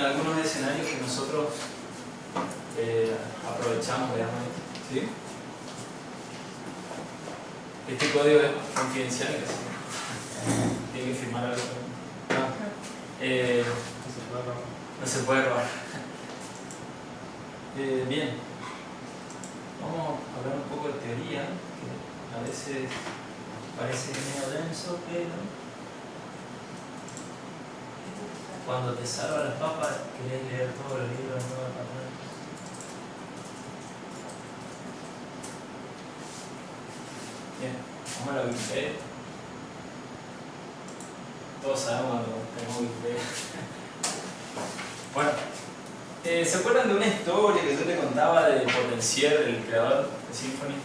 algunos escenarios que nosotros aprovechamos, digamos, ¿sí? Este código es confidencial, tiene que firmar algo. No se puede robar. Bien, vamos a hablar un poco de teoría, que a veces parece medio denso, pero cuando te salva las papas querés leer todos los libros, todos los patrones. Bien, vamos a la Wikipedia. Todos sabemos cuando tenemos Wikipedia. Bueno, ¿se acuerdan de una historia que yo te contaba de Potencier, el creador de Symfony?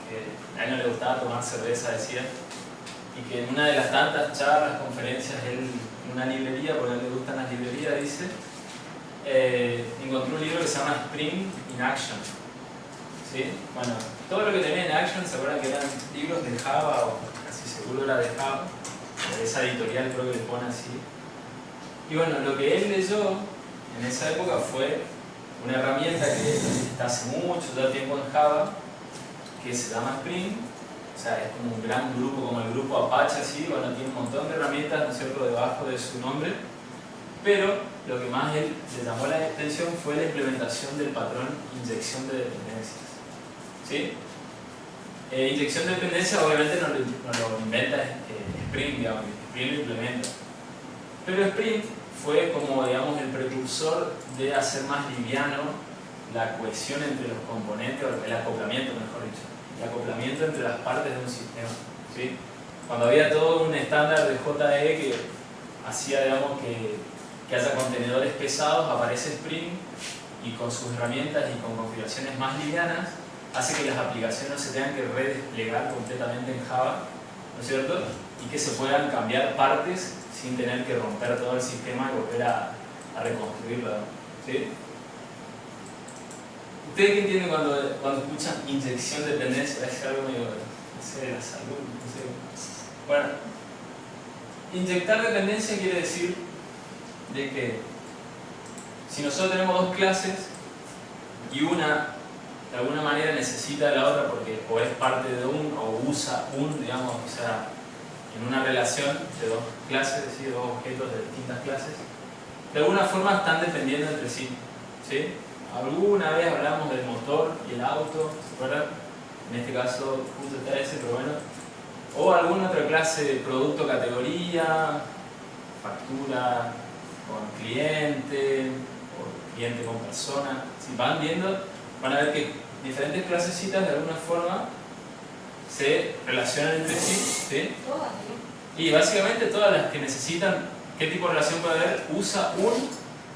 Que a él no le gustaba tomar cerveza, decía, y que en una de las tantas charlas, conferencias, él en una librería, porque a él le gustan las librerías, dice, encontró un libro que se llama Spring in Action. ¿Sí? Bueno, todo lo que tenía en Action, ¿se acuerdan que eran libros de Java, o casi seguro era de Java? Esa editorial creo que le pone así. Y bueno, lo que él leyó en esa época fue una herramienta que está hace mucho tiempo en Java, que se llama Spring. O sea, es como un gran grupo, como el grupo Apache, así, bueno, tiene un montón de herramientas, ¿no es cierto?, debajo de su nombre. Pero lo que más él le llamó la atención fue la implementación del patrón inyección de dependencias. ¿Sí? Inyección de dependencias obviamente no lo inventa Spring, digamos, Spring lo implementa. Pero Spring fue como, digamos, el precursor de hacer más liviano la cohesión entre los componentes, o el acoplamiento, mejor dicho, el acoplamiento entre las partes de un sistema. ¿Sí? Cuando había todo un estándar de JE que hacía, digamos, que haya contenedores pesados, aparece Spring y con sus herramientas y con configuraciones más livianas hace que las aplicaciones no se tengan que redesplegar completamente en Java, ¿no es cierto? Y que se puedan cambiar partes sin tener que romper todo el sistema y volver a reconstruirlo, ¿sí? ¿Ustedes qué entienden cuando escuchan inyección de dependencia? Es algo medio, no sé, de la salud, no sé. Bueno, inyectar dependencia quiere decir de que si nosotros tenemos dos clases y una de alguna manera necesita de la otra porque o es parte de un o usa un, digamos, o sea, en una relación de dos clases, es decir, dos objetos de distintas clases, de alguna forma están dependiendo entre sí, ¿sí? Alguna vez hablamos del motor y el auto, ¿se acuerdan? En este caso justo está ese, pero bueno. O alguna otra clase de producto, categoría, factura con cliente, o cliente con persona. Si van viendo, van a ver que diferentes clasecitas de alguna forma se relacionan entre sí, ¿sí? Y básicamente todas las que necesitan, ¿qué tipo de relación puede haber? Usa un,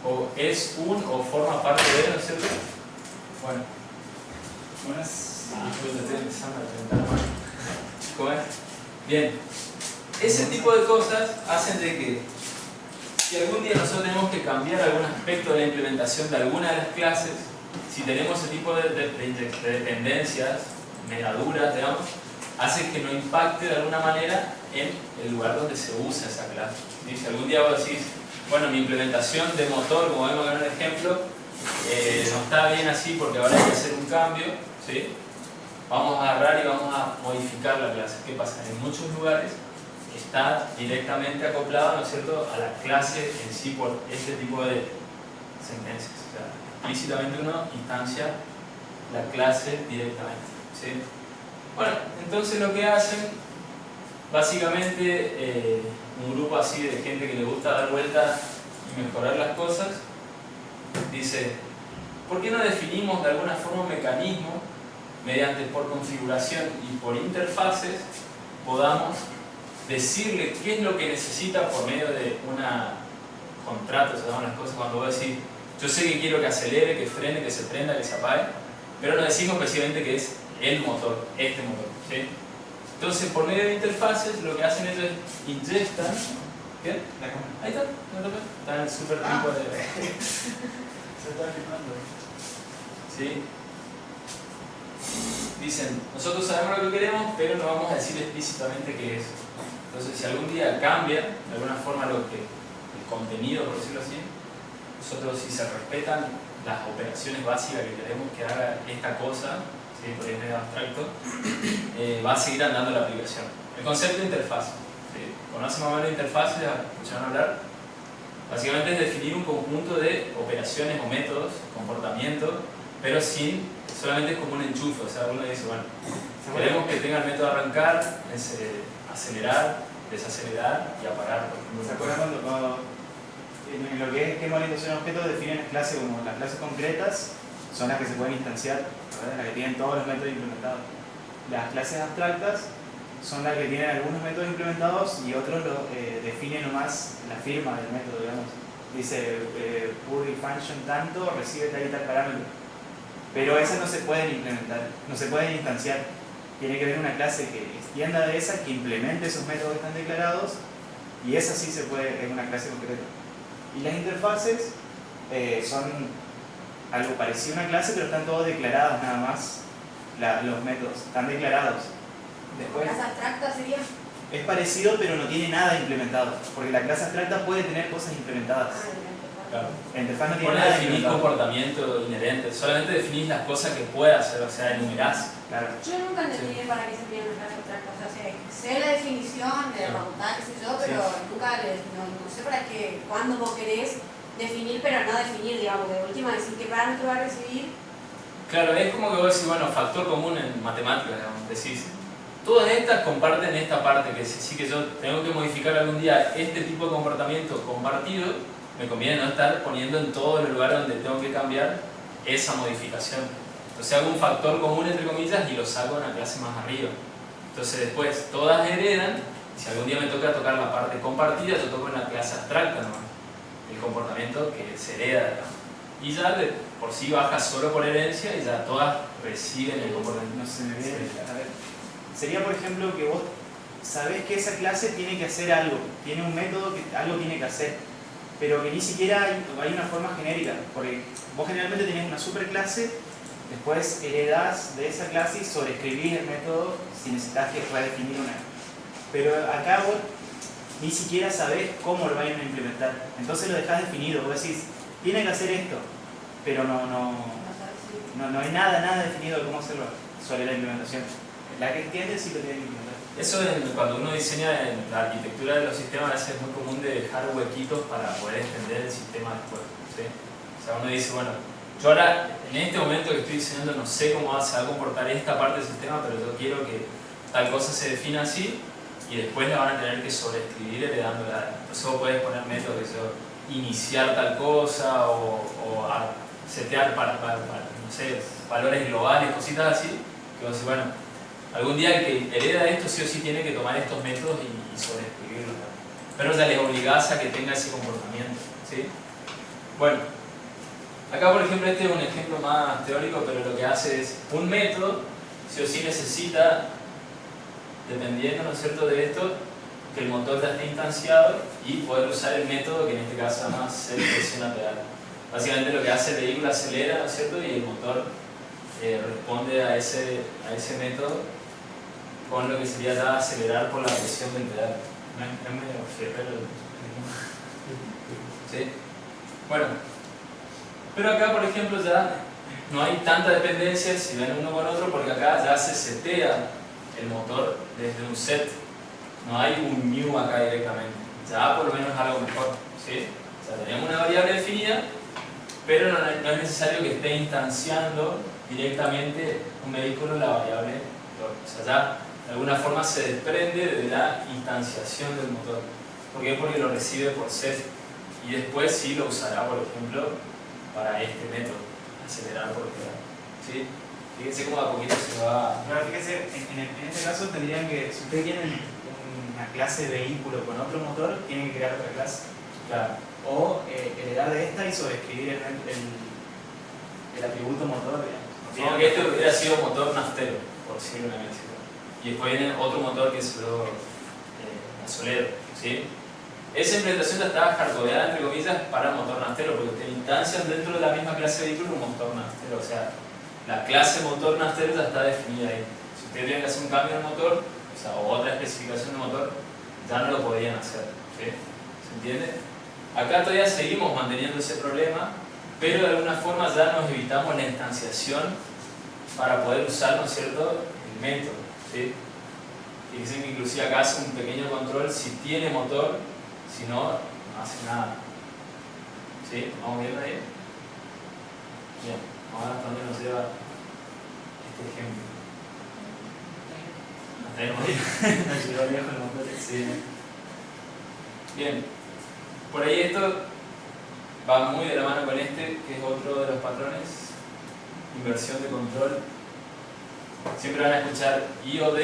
o es un, o forma parte de, ¿no es cierto? Bueno. Buenas. Yo estoy empezando a preguntar más. ¿Cómo es? Bien. Ese tipo de cosas hacen de que si algún día nosotros tenemos que cambiar algún aspecto de la implementación de alguna de las clases, si tenemos ese tipo de dependencias mediaduras, digamos, hace que no impacte de alguna manera en el lugar donde se usa esa clase. ¿Sí? Si algún día vos decís, bueno, mi implementación de motor, como vemos en el ejemplo, no está bien así porque ahora hay que hacer un cambio, ¿sí? Vamos a agarrar y vamos a modificar la clase. ¿Qué pasa? En muchos lugares está directamente acoplado, ¿no es cierto?, a la clase en sí por este tipo de sentencias. O sea, explícitamente uno instancia la clase directamente, ¿sí? Bueno, entonces lo que hacen, básicamente, un grupo así de gente que le gusta dar vueltas y mejorar las cosas, dice, ¿por qué no definimos de alguna forma un mecanismo mediante por configuración y por interfaces podamos decirle qué es lo que necesita por medio de una contrato, se llaman las cosas, cuando vos decís, yo sé que quiero que acelere, que frene, que se prenda, que se apague, pero no decimos precisamente que es el motor, este motor, ¿sí? Entonces, por medio de interfaces, lo que hacen ellos es inyectan. ¿Qué? Ahí está, está en el super tiempo de. Se está filmando. ¿Sí? Dicen, nosotros sabemos lo que queremos, pero no vamos a decir explícitamente qué es. Entonces, si algún día cambia de alguna forma el contenido, por decirlo así, nosotros si se respetan las operaciones básicas que queremos que haga esta cosa, ¿sí? Por ahí es medio abstracto, va a seguir andando la aplicación. El concepto de interfaz. ¿Sí? ¿Conocen más o menos interfaces? ¿Escucharon hablar? Básicamente es definir un conjunto de operaciones o métodos, comportamiento, pero sin, solamente es como un enchufe. O sea, uno dice, bueno, queremos que tenga el método arrancar, acelerar, desacelerar y apagar. ¿Se acuerdan cuando en lo que es esquema de orientación a objetos definen las clases como las clases concretas son las que se pueden instanciar, ¿verdad? Las que tienen todos los métodos implementados. Las clases abstractas son las que tienen algunos métodos implementados y otros definen nomás la firma del método, digamos. Dice query function tanto, recibe tal y tal parámetro. Pero esas no se pueden implementar, no se pueden instanciar. Tiene que haber una clase que extienda de esa, que implemente esos métodos que están declarados, y esa sí se puede, es una clase concreta. Y las interfaces son algo parecido a una clase, pero están todos declarados nada más, los métodos, están declarados. Después, ¿Clase abstracta sería? es parecido, pero no tiene nada implementado, porque la clase abstracta puede tener cosas implementadas. Claro. La interfaz no tiene Bueno, nada definís implementado. comportamiento inherente, solamente definís las cosas que puede hacer, o sea, enumerás. Claro. Yo nunca entendí para qué servía una clase abstracta. O sea, sé la definición de routar, qué sé yo, pero nunca no sé para qué, cuándo vos querés definir, pero no definir, digamos, de última decir qué parámetro va a recibir. Claro, es como que vos decís, bueno, factor común en matemáticas, digamos, decís, todas estas comparten esta parte, que sí que yo tengo que modificar algún día este tipo de comportamiento compartido, me conviene no estar poniendo en todos los lugares donde tengo que cambiar esa modificación. Entonces hago un factor común entre comillas y lo saco en la clase más arriba. Entonces después todas heredan, y si algún día me toca tocar la parte compartida, yo toco en la clase abstracta nomás, el comportamiento que se hereda, digamos. Y ya por sí baja solo por herencia y ya todas reciben el comportamiento. No se me viene. A ver. Sería, por ejemplo, que vos sabés que esa clase tiene que hacer algo, tiene un método que algo tiene que hacer, pero que ni siquiera hay una forma genérica, porque vos generalmente tenés una superclase, después heredás de esa clase y sobreescribís el método si necesitas que redefinir una. Pero acá vos ni siquiera sabés cómo lo vayan a implementar, entonces lo dejás definido, vos decís, tiene que hacer esto, pero no hay nada definido de cómo hacerlo sobre la implementación. La que entiende sí lo tiene que implementar. Eso cuando uno diseña en la arquitectura de los sistemas a veces es muy común de dejar huequitos para poder extender el sistema después, ¿sí? O sea, uno dice, bueno, yo ahora en este momento que estoy diseñando no sé cómo se va a comportar esta parte del sistema, pero yo quiero que tal cosa se defina así y después la van a tener que sobreescribir heredándola. Entonces vos podés poner métodos que son iniciar tal cosa o setear para, no sé, valores globales, cositas así, que vos decís, bueno, algún día el que hereda esto sí o sí tiene que tomar estos métodos y sobreescribirlos. Pero ya les obligás a que tenga ese comportamiento, ¿sí? Bueno, acá por ejemplo este es un ejemplo más teórico, pero lo que hace es un método, sí o sí necesita, dependiendo, ¿no es cierto?, de esto, que el motor ya esté instanciado y poder usar el método que en este caso se llama set presiona pedal. Básicamente lo que hace el vehículo acelera, ¿no es cierto?, y el motor responde a ese método con lo que sería ya acelerar por la presión del pedal. Es medio feo, ¿sí? Bueno, pero acá por ejemplo ya no hay tanta dependencia si ven uno con otro, porque acá ya se setea el motor desde un set, no hay un new acá directamente, ya por lo menos algo mejor, ¿sí? O sea, tenemos una variable definida, pero no es necesario que esté instanciando directamente un vehículo la variable torque. O sea, ya de alguna forma se desprende de la instanciación del motor. ¿Por qué? Porque lo recibe por set y después sí lo usará, por ejemplo, para este método, acelerar por pedal, ¿sí? Fíjense cómo a poquito se va. Pero fíjense, en este caso tendrían que, si ustedes tienen una clase de vehículo con otro motor, tienen que crear otra clase. Claro. O heredar de esta y sobreescribir el atributo motor, digamos. Digamos que este hubiera sido motor naftero, por decirlo una vez. Y después viene otro motor que es el gasolero, ¿sí? Esa implementación ya está hardcodeada, entre comillas, para motor naftero, porque te instancian dentro de la misma clase de vehículo un motor naftero. O sea, la clase motor naftero ya está definida ahí. Si ustedes tienen que hacer un cambio en el motor, o sea, o otra especificación de motor, ya no lo podrían hacer, ¿sí? ¿Se entiende? Acá todavía seguimos manteniendo ese problema, pero de alguna forma ya nos evitamos la instanciación para poder usar, ¿no es cierto?, el método, ¿sí? Fíjense que inclusive acá hace un pequeño control si tiene motor, si no, no hace nada. ¿Sí? ¿Vamos viendo ahí? Bien, vamos a ver hasta dónde nos lleva este ejemplo. Hasta ahí nos llegó lejos el motor. Sí. Bien, por ahí esto va muy de la mano con este, que es otro de los patrones, inversión de control. Siempre van a escuchar IOD,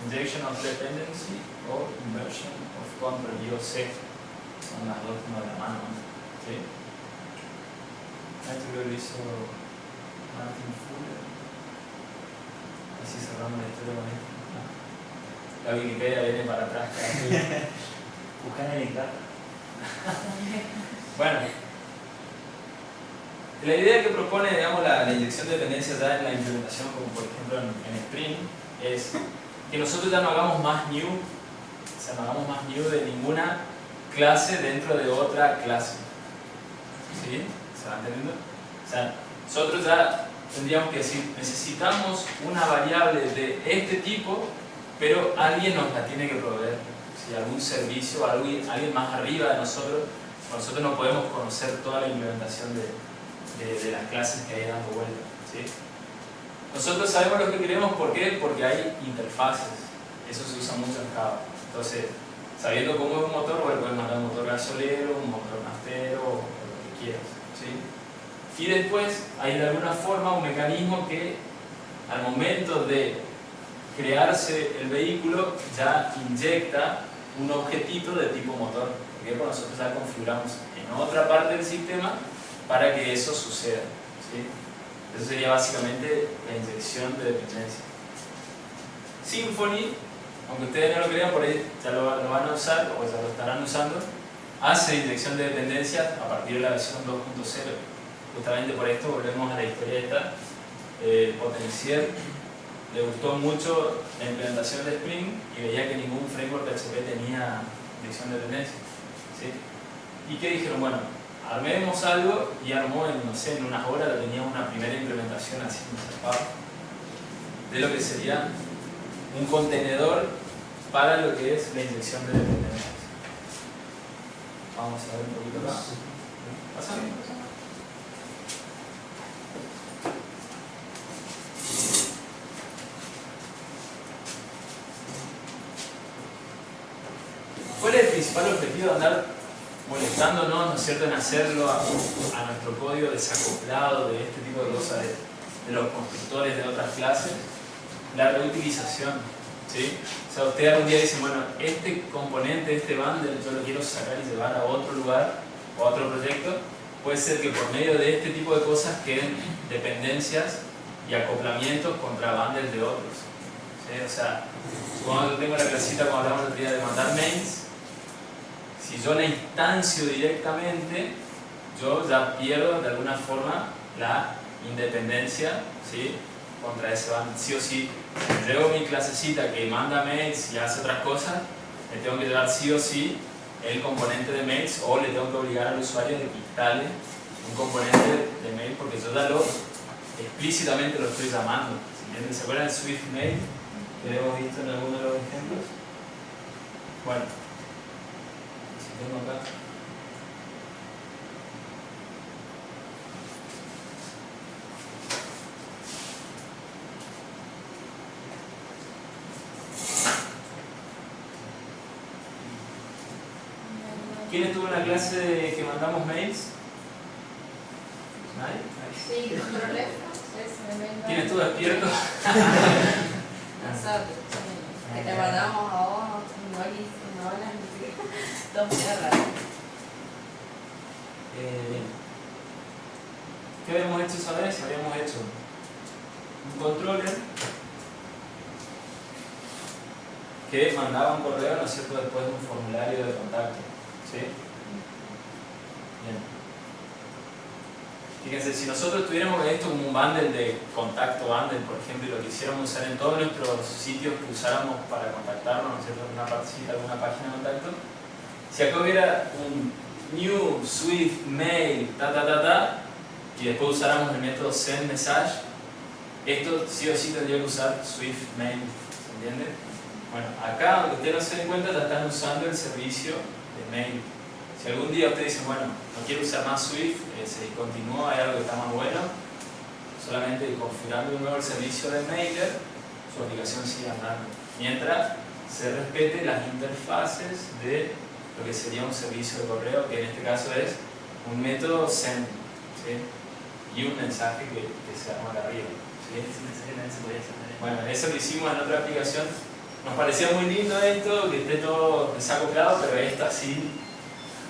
Injection of Dependency, o Inversion of Control, IOC. Son las dos como de la mano, ¿no? ¿Sí? Esto creo que lo hizo Martin Fuller. Así cerramos la historia con esto. ¿No? La Wikipedia viene para atrás. Buscan el encargo. Bueno, la idea que propone, digamos, la inyección de dependencias ya en la implementación, como por ejemplo en Spring, es que nosotros ya no hagamos más new, o sea, no hagamos más new de ninguna clase dentro de otra clase. ¿Sí? ¿Se va entendiendo? O sea, nosotros ya tendríamos que decir, necesitamos una variable de este tipo, pero alguien nos la tiene que proveer. Si algún servicio, alguien más arriba de nosotros no podemos conocer toda la implementación de las clases que hay dando vuelta. ¿Sí? Nosotros sabemos lo que queremos, ¿por qué? Porque hay interfaces. Eso se usa mucho en Java. Entonces, sabiendo cómo es un motor, bueno, puedes mandar un motor gasolero, un motor naftero, o lo que quieras. ¿Sí? Y después hay de alguna forma un mecanismo que al momento de crearse el vehículo ya inyecta un objetito de tipo motor, porque nosotros ya configuramos en otra parte del sistema para que eso suceda. ¿Sí? Eso sería básicamente la inyección de dependencia. Symfony, aunque ustedes no lo crean, por ahí ya lo van a usar o ya lo estarán usando, hace inyección de dependencias a partir de la versión 2.0. Justamente por esto volvemos a la historia esta. Potencial le gustó mucho la implementación de Spring y veía que ningún framework PHP tenía inyección de dependencias. ¿Sí? ¿Y qué dijeron? Bueno, armemos algo, y armó en, no sé, en unas horas ya tenía una primera implementación así de lo que sería un contenedor para lo que es la inyección de dependencias. Vamos a ver un poquito más. ¿Pasa? ¿Cuál es el principal objetivo de andar molestándonos, ¿no es cierto?, en hacerlo a nuestro código desacoplado de este tipo de cosas de los constructores de otras clases? La reutilización. ¿Sí? O sea, ustedes algún día dicen, bueno, este componente, este bundle, yo lo quiero sacar y llevar a otro lugar o a otro proyecto. Puede ser que por medio de este tipo de cosas queden dependencias y acoplamientos contra bundles de otros. ¿Sí? O sea, supongamos que yo tengo la clasita, como hablamos el otro día, de mandar mails. Si yo la instancio directamente, yo ya pierdo de alguna forma la independencia, ¿sí?, contra ese bundle. Sí o sí, si entrego mi clasecita que manda mails y hace otras cosas, le tengo que llevar sí o sí el componente de mails, o le tengo que obligar al usuario de que instale un componente de mail, porque yo ya explícitamente lo estoy llamando. ¿Se acuerdan del Swift Mail que hemos visto en algunos de los ejemplos? Bueno, tengo acá. ¿Quién estuvo en la clase de que mandamos mails? ¿Nadie? Sí, problema. ¿Quién estuvo despierto? Nosotros, que te guardamos a vos, no hablas, no sé qué. Todo muy raro. Bien. ¿Qué habíamos hecho esa vez? Habíamos hecho un controller que mandaba un correo, ¿no es cierto?, después de un formulario de contacto. ¿Sí? Bien. Fíjense, si nosotros tuviéramos esto como un bundle de contacto bundle, por ejemplo, y lo quisiéramos usar en todos nuestros sitios que usáramos para contactarnos, ¿no es cierto?, en una partecita, alguna página de contacto, si acá hubiera un new, Swift, mail, y después usáramos el método send message, esto sí o sí tendría que usar Swift mail, ¿se entiende? Bueno, acá, aunque ustedes no se den cuenta, ya están usando el servicio de mail. Si algún día ustedes dicen, bueno, no quiero usar más Swift, se discontinuó, hay algo que está más bueno, solamente configurando un nuevo servicio de mailer, su aplicación sigue andando. Mientras se respete las interfaces de lo que sería un servicio de correo, que en este caso es un método send, ¿sí? Y un mensaje que se arma acá arriba, ¿sí? Bueno, eso lo hicimos en otra aplicación. Nos parecía muy lindo esto, que esté todo desacoplado, pero esta sí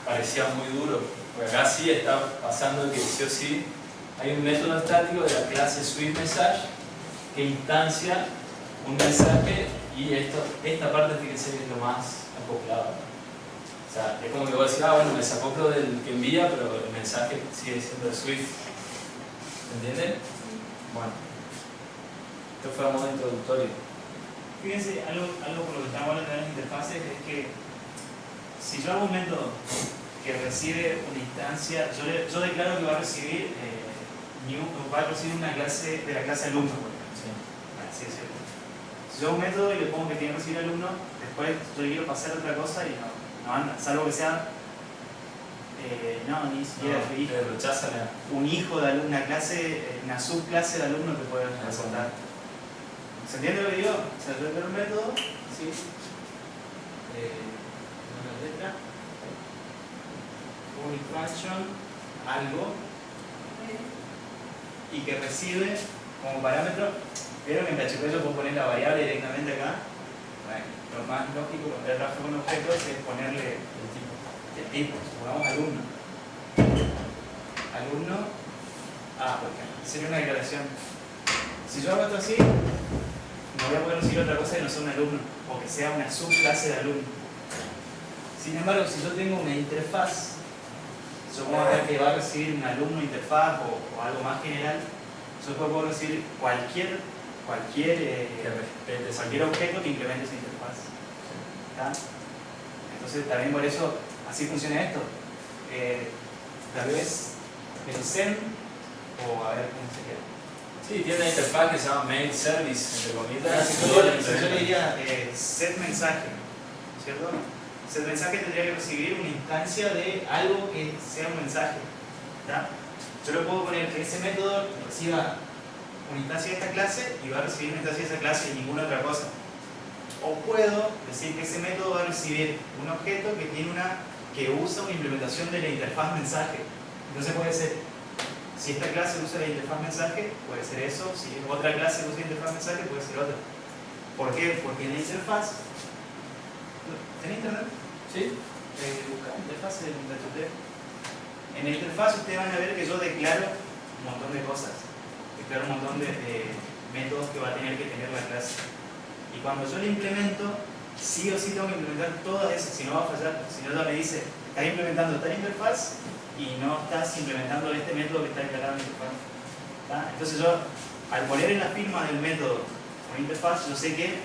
parecía muy duro. Porque acá sí está pasando que sí o sí hay un método estático de la clase SwiftMessage que instancia un mensaje y esta parte tiene que ser lo más acoplado. O sea, es como que vos decís, bueno, me desacoplo del que envía, pero el mensaje sigue siendo de Swift. ¿Entienden? Bueno, esto fue a modo introductorio. Fíjense, algo por lo que estamos hablando de las interfaces es que si yo hago un método que recibe una instancia, yo declaro que va a recibir una clase de la clase alumno, por ejemplo. Sí. Así es cierto. Si yo hago un método y le pongo que tiene que recibir alumno, después yo le quiero pasar otra cosa y no anda, salvo que sea ni siquiera un hijo de alumno, una clase, una subclase de alumno que puede resaltar. ¿Se entiende lo que digo? O sea, yo tengo un método, ¿sí? Una letra, un function, algo, y que recibe como parámetro. Vieron que en PHP yo puedo poner la variable directamente acá. Bueno, lo más lógico cuando el trabajo con objetos es ponerle el tipo. Supongamos alumno. Alumno A, por ejemplo. Sería una declaración. Si yo hago esto así, no voy a poder recibir otra cosa que no sea un alumno, o que sea una subclase de alumno. Sin embargo, si yo tengo una interfaz, yo puedo ver que va a recibir un alumno interfaz o algo más general, yo puedo recibir cualquier objeto que implemente esa interfaz. ¿Está? Entonces, también por eso, así funciona esto. Tal vez el send, o a ver cómo se queda. Sí, tiene una interfaz que se llama Mail Service, entre comillas. Si yo le diría set mensaje, ¿cierto? Set mensaje tendría que recibir una instancia de algo que sea un mensaje. ¿Está? Yo le puedo poner que ese método reciba una instancia de esta clase y va a recibir una instancia de esa clase y ninguna otra cosa. O puedo decir que ese método va a recibir un objeto que usa una implementación de la interfaz mensaje. Entonces puede ser, si esta clase usa la interfaz mensaje, puede ser eso. Si otra clase usa la interfaz mensaje, puede ser otra. ¿Por qué? Porque en la interfaz... ¿Tenés internet? Sí. Buscar interfaz en PHP. En la interfaz ustedes van a ver que yo declaro un montón de cosas. Declaro un montón de métodos que va a tener que tener la clase. Y cuando yo lo implemento, sí o sí tengo que implementar todas esas, si no va a fallar. Si no, ya me dice, estás implementando tal interfaz y no estás implementando este método que está declarado en la interfaz. ¿Está? Entonces yo, al poner en la firma del método una interfaz, yo sé que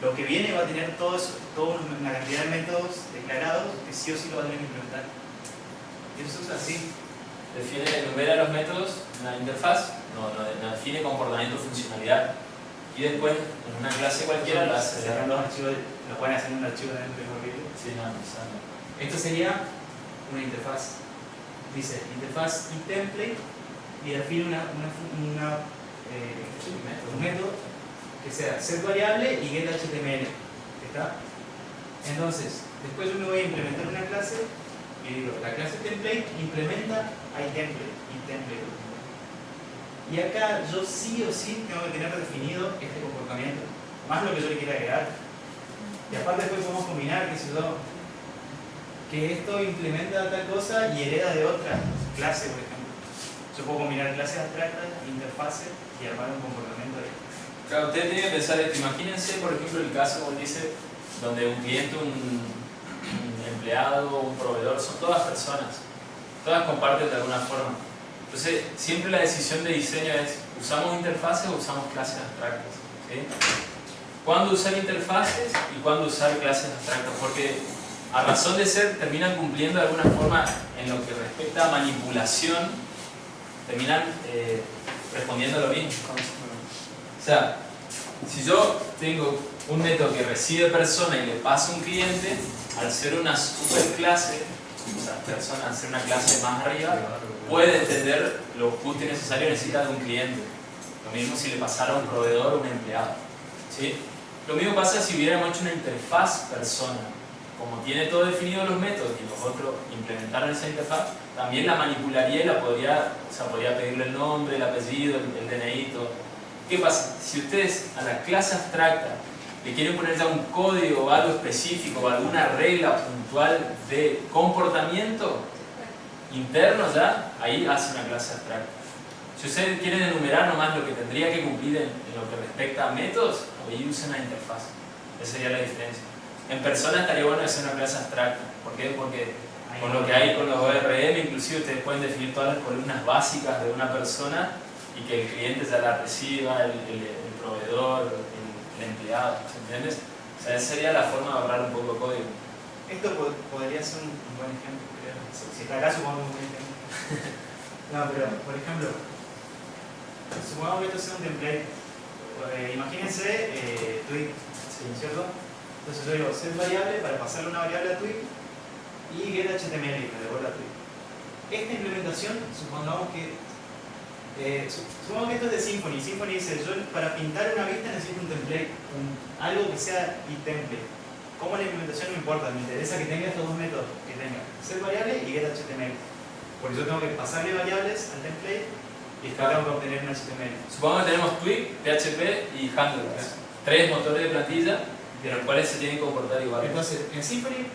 lo que viene va a tener toda una cantidad de métodos declarados que sí o sí lo va a tener que implementar. Y eso es así. Enumera los métodos en la interfaz, no define comportamiento o funcionalidad. Y después, en una clase cualquiera, lo hace. Lo pueden hacer en un archivo de MPG. Sí, no. Esto sería una interfaz. Dice interfaz y template y define un método que sea set variable y get HTML. ¿Está? Entonces, después yo me voy a implementar una clase y digo, la clase template implementa iTemplate y template. Y acá yo sí o sí tengo que tener definido este comportamiento, más lo que yo le quiera agregar. Y aparte después podemos combinar, que esto implementa tal cosa y hereda de otra clase, por ejemplo. Yo puedo combinar clases abstractas, interfaces y armar un comportamiento ahí. Claro, ustedes tienen que pensar esto. Imagínense, por ejemplo, el caso, como dice, donde un cliente, un empleado, un proveedor, son todas personas. Todas comparten de alguna forma. Entonces, siempre la decisión de diseño es, ¿usamos interfaces o usamos clases abstractas? ¿Sí? ¿Cuándo usar interfaces y cuándo usar clases abstractas? Porque a razón de ser, terminan cumpliendo de alguna forma en lo que respecta a manipulación, terminan respondiendo lo mismo. O sea, si yo tengo un método que recibe persona y le pasa un cliente, al ser una superclase, o sea, persona, al ser una clase más arriba, puede entender lo justo y necesario que necesita de un cliente. Lo mismo si le pasara a un proveedor o un empleado. ¿Sí? Lo mismo pasa si hubiéramos hecho una interfaz persona. Como tiene todo definido los métodos y los otros implementaron esa interfaz, también la manipularía y la podría, o sea, podría pedirle el nombre, el apellido, el DNI, todo. ¿Qué pasa? Si ustedes a la clase abstracta le quieren poner ya un código o algo específico o alguna regla puntual de comportamiento interno ya, ahí hace una clase abstracta. Si ustedes quieren enumerar nomás lo que tendría que cumplir en lo que respecta a métodos, ahí usen una interfaz. Esa sería la diferencia. En persona estaría bueno hacer una clase abstracta. ¿Por qué? Porque con lo que hay con los ORM, inclusive ustedes pueden definir todas las columnas básicas de una persona y que el cliente ya la reciba, el proveedor, el empleado, ¿entiendes? O sea, esa sería la forma de ahorrar un poco de código. Esto podría ser un buen ejemplo, creo. Si está acá, supongamos un buen ejemplo. No, pero, por ejemplo, supongamos que esto sea un template. Imagínense tweet, ¿cierto? Entonces yo digo set variable para pasarle una variable a tweet y get HTML que devuelve a tweet. Esta implementación, supongamos que esto es de Symfony. Symfony dice, yo para pintar una vista necesito un template, algo que sea template. Como la implementación no me importa, me interesa que tenga estos dos métodos, que tenga set variable y get HTML. Porque yo tengo que pasarle variables al template y después tengo que obtener un HTML. Supongamos que tenemos Twig, PHP y Handlers. Tres motores de plantilla de los cuales se tienen que comportar igual. Entonces, en Symfony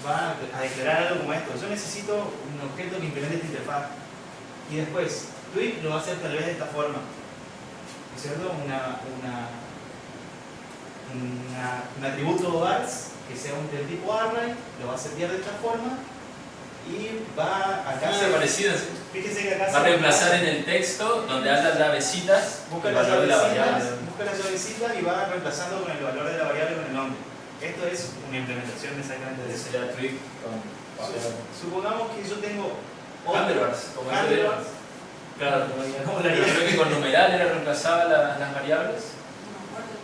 va a declarar algo como esto. Yo necesito un objeto que implemente esta interfaz. Y después, Twig lo va a hacer tal vez de esta forma. ¿No es cierto? Un atributo vars que sea del tipo array, lo va a setear de esta forma y va acá. Parecido, ¿sí? Fíjense que acá va a reemplazar en el texto donde hay las llavecitas busca el las valor de la variable. llavecitas y va reemplazando con el valor de la variable con el nombre. Esto es una implementación exactamente de eso. Ese sería Twig con Supongamos que yo tengo Handlers, como Handlers. Claro, ¿Cómo lo haría? creo que con numeral era reemplazaba las variables.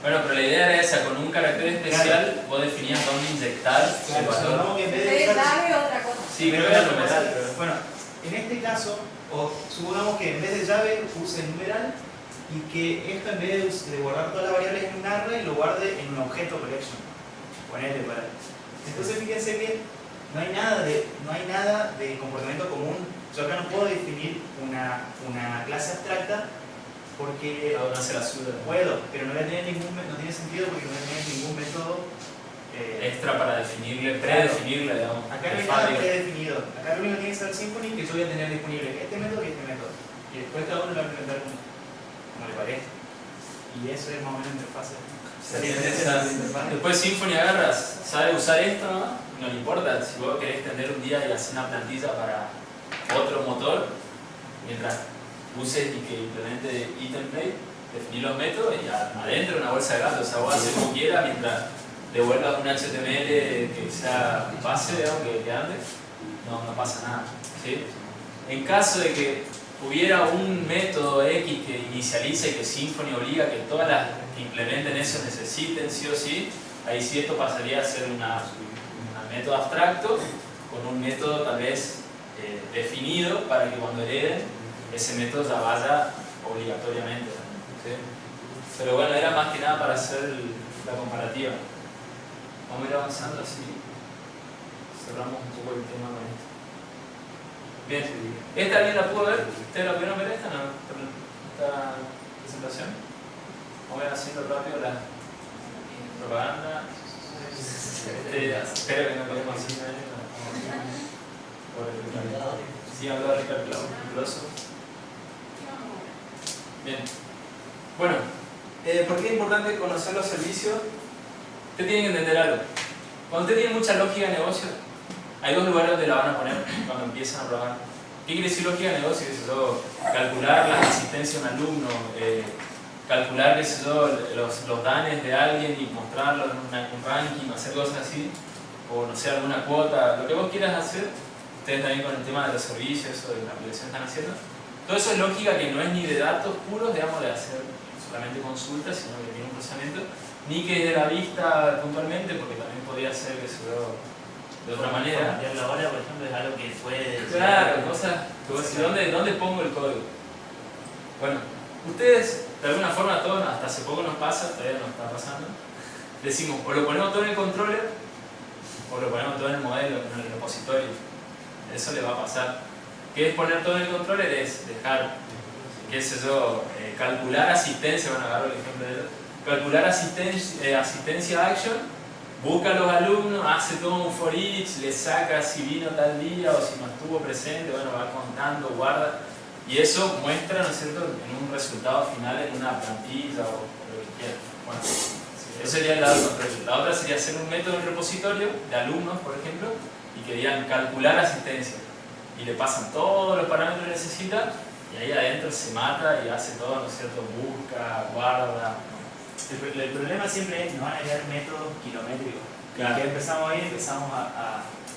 Bueno, pero la idea era esa, con un carácter especial vos definías dónde inyectar el valor. Supongamos que en vez de Ustedes usar- saben otra cosa. Sí, creo que era numeral. Bueno, en este caso, supongamos que en vez de llave use numeral y que esto en vez de guardar todas las variables en un array lo guarde en un objeto collection. Ponele para. Entonces fíjense que no hay nada de comportamiento común. Yo acá no puedo definir una clase abstracta porque No se la suda. puedo, pero no tiene sentido porque no voy a tener ningún método Extra para definirle, predefinirle, digamos. acá no hay de nada fábrica. predefinido. Acá lo único que tiene que ser Symfony que yo voy a tener disponible este método y este método. Y después cada uno lo va a implementar como le parezca. Y eso es más o menos interfaz. Después Symfony agarras, sabe usar esto, ¿no? No le importa, si vos querés extender un día y hacer una plantilla para otro motor, mientras uses y que implemente eTemplate, definir los métodos y adentro una bolsa de gato, o sea, vos haces como quieras mientras devuelvas un HTML que sea base, digamos, que antes, no pasa nada, ¿sí? En caso de que hubiera un método X que inicialice, que Symfony obliga que todas las que implementen eso necesiten sí o sí, ahí sí esto pasaría a ser un método abstracto con un método tal vez definido para que cuando hereden ese método ya vaya obligatoriamente, ¿sí? Pero bueno, era más que nada para hacer la comparativa. Vamos a ir avanzando así, cerramos un poco el tema con esto. Bien, ¿esta alguien la pudo ver? ¿Ustedes la pudieron ver esta? ¿No? ¿Esta presentación? Vamos a ir haciendo rápido la propaganda. Espero que no quedemos así. Sí, habló de Ricardo Clauso. Bien. Bueno, ¿por qué es importante conocer los servicios? Usted tiene que entender algo. Cuando usted tiene mucha lógica de negocio, hay dos lugares donde la van a poner cuando empiezan a programar. ¿Qué quiere decir lógica de negocio? Calcular la asistencia de un alumno, calcular los danes de alguien y mostrarlo en un ranking, hacer cosas así. o no sé, alguna cuota, lo que vos quieras hacer, ustedes también con el tema de los servicios o de la aplicación están haciendo, todo eso es lógica que no es ni de datos puros, digamos, de hacer solamente consultas, sino que tiene un procesamiento, ni que es de la vista puntualmente, porque también podría ser que se lo de otra manera. Cambiar la hora, por ejemplo, es algo que fue... Claro, cosas que vos decís, ¿dónde pongo el código? Bueno, ustedes, de alguna forma, todos, hasta hace poco nos pasa, todavía nos está pasando, decimos, o lo ponemos todo en el controller, o lo ponemos todo en el modelo, en el repositorio. Eso le va a pasar. ¿Qué es poner todo en el controller? Es dejar, qué sé yo, calcular asistencia, bueno, agarro el ejemplo de él, calcular asistencia action, busca a los alumnos, hace todo un for each, le saca si vino tal día o si no estuvo presente, bueno, va contando, guarda, y eso muestra, ¿no es cierto?, en un resultado final en una plantilla o lo que quiera. Bueno, eso sería el lado del control. La otra sería hacer un método en repositorio de alumnos, por ejemplo, y que digan calcular asistencia. Y le pasan todos los parámetros que necesita, y ahí adentro se mata y hace todo, ¿no es cierto?, busca, guarda. El problema siempre es no agregar métodos kilométricos. Claro. Que empezamos ahí,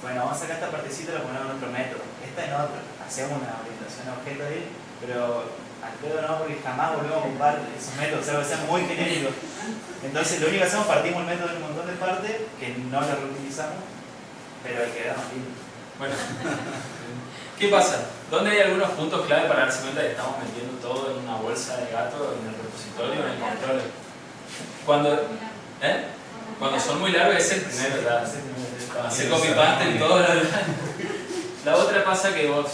bueno, vamos a sacar esta partecita y la ponemos en otro método. Esta en otro. Hacemos una orientación a objeto ahí, pero al pedo no, porque jamás volvemos a ocupar esos métodos, o sea, que sean muy genéricos. Entonces, lo único que hacemos, partimos el método en un montón de partes que no lo reutilizamos, pero hay que darnos lindo. Bueno, ¿qué pasa? ¿Dónde hay algunos puntos clave para darse cuenta de que estamos metiendo todo en una bolsa de gato, en el repositorio, en el controller? Cuando son muy largos es el primero, ¿verdad? Cuando hacer copy-paste en todo lo demás. La otra pasa que vos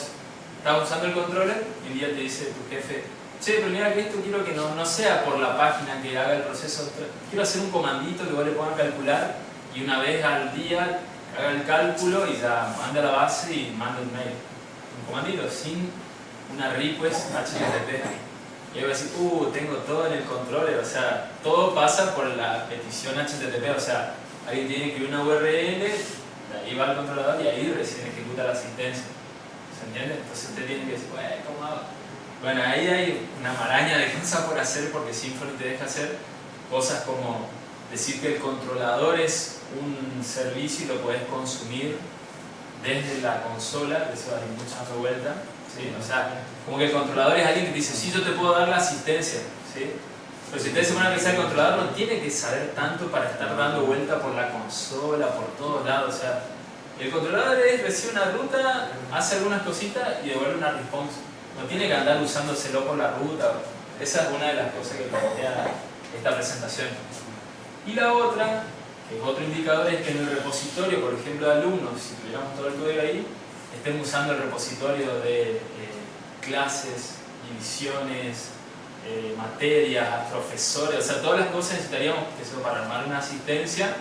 estás usando el controller y un día te dice tu jefe, che, pero mira que esto quiero que no sea por la página que haga el proceso, quiero hacer un comandito que vos le pongas a calcular y una vez al día haga el cálculo y ya manda la base y manda un mail. Un comandito sin una request HTTP. Y yo voy a decir, tengo todo en el controller, o sea, todo pasa por la petición HTTP, o sea, alguien tiene que ir a una URL, de ahí va al controlador y ahí recién ejecuta la asistencia. ¿Se entiende? Entonces usted tiene que decir, ¿cómo hago? Bueno, ahí hay una maraña de cosas por hacer porque Symfony te deja hacer cosas como decir que el controlador es un servicio y lo puedes consumir desde la consola, eso hay mucha revuelta, ¿sí? O sea, como que el controlador es alguien que dice, sí, yo te puedo dar la asistencia, ¿sí? Pero si ustedes se van a pensar, el controlador no tiene que saber tanto para estar dando vuelta por la consola, por todos lados, o sea, el controlador recibe una ruta, hace algunas cositas y devuelve una response. No tiene que andar usándoselo por la ruta. Esa es una de las cosas que plantea esta presentación. Y la otra, que es otro indicador, es que en el repositorio, por ejemplo, de alumnos, si tuviéramos todo el código ahí, estén usando el repositorio de clases, divisiones, materias, profesores, o sea, todas las cosas necesitaríamos eso para armar una asistencia,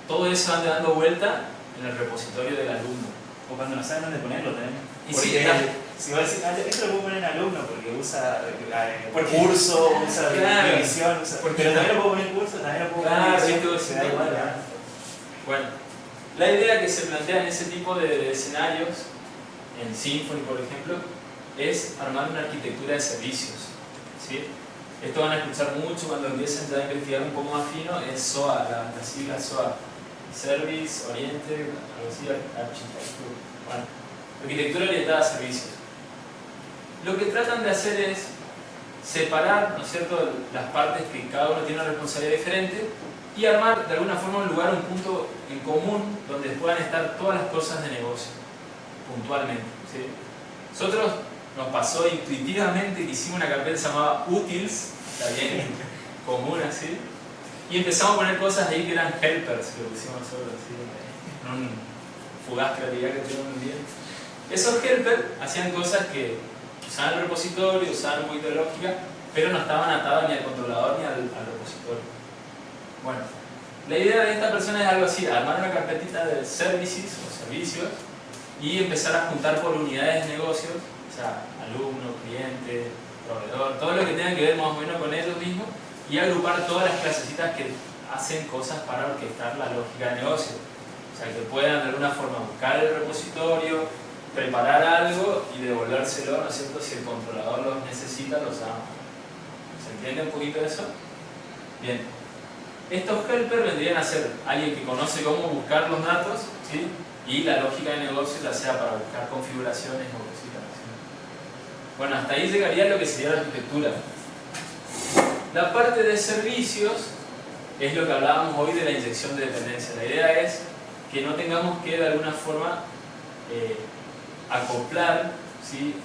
todo eso anda dando vuelta en el repositorio del alumno. O cuando no saben dónde ponerlo también. Y porque sí, si vos decís, esto lo puedo poner en alumno porque usa curso, usa revisión, pero también lo puedo poner en curso, también lo puedo poner en revisión, se da igual, ¿verdad? Bueno, la idea que se plantea en ese tipo de escenarios, en Symfony por ejemplo, es armar una arquitectura de servicios, ¿sí? Esto van a escuchar mucho cuando empiecen ya a investigar un poco más fino, es SOA, la sigla SOA, Service Oriented, algo así, Architecture. Bueno, arquitectura orientada a servicios. Lo que tratan de hacer es separar, ¿no es cierto?, las partes que cada uno tiene una responsabilidad diferente y armar de alguna forma un lugar, un punto en común donde puedan estar todas las cosas de negocio, puntualmente, ¿sí? Nosotros nos pasó intuitivamente que hicimos una carpeta que se llamaba Utils, está bien, común así, y empezamos a poner cosas ahí que eran helpers, que lo pusimos nosotros, ¿sí? En un fugaz creatividad que tuvimos un día. Esos helpers hacían cosas que usaban el repositorio, usaban un poquito de lógica, pero no estaban atados ni al controlador ni al repositorio. Bueno, la idea de esta persona es algo así, armar una carpetita de services o servicios y empezar a juntar por unidades de negocios, o sea, alumno, cliente, proveedor, todo lo que tenga que ver más o menos con ellos mismos y agrupar todas las clasecitas que hacen cosas para orquestar la lógica de negocio. O sea, que puedan de alguna forma buscar el repositorio, preparar algo y devolvérselo, ¿no es cierto? Si el controlador los necesita, los ama. ¿Se entiende un poquito eso? Bien. Estos helpers vendrían a ser alguien que conoce cómo buscar los datos, ¿sí? Y la lógica de negocio, ya sea para buscar configuraciones o cositas así. Bueno, hasta ahí llegaría lo que sería la arquitectura. La parte de servicios es lo que hablábamos hoy de la inyección de dependencia. La idea es que no tengamos que de alguna forma acoplar, ¿sí?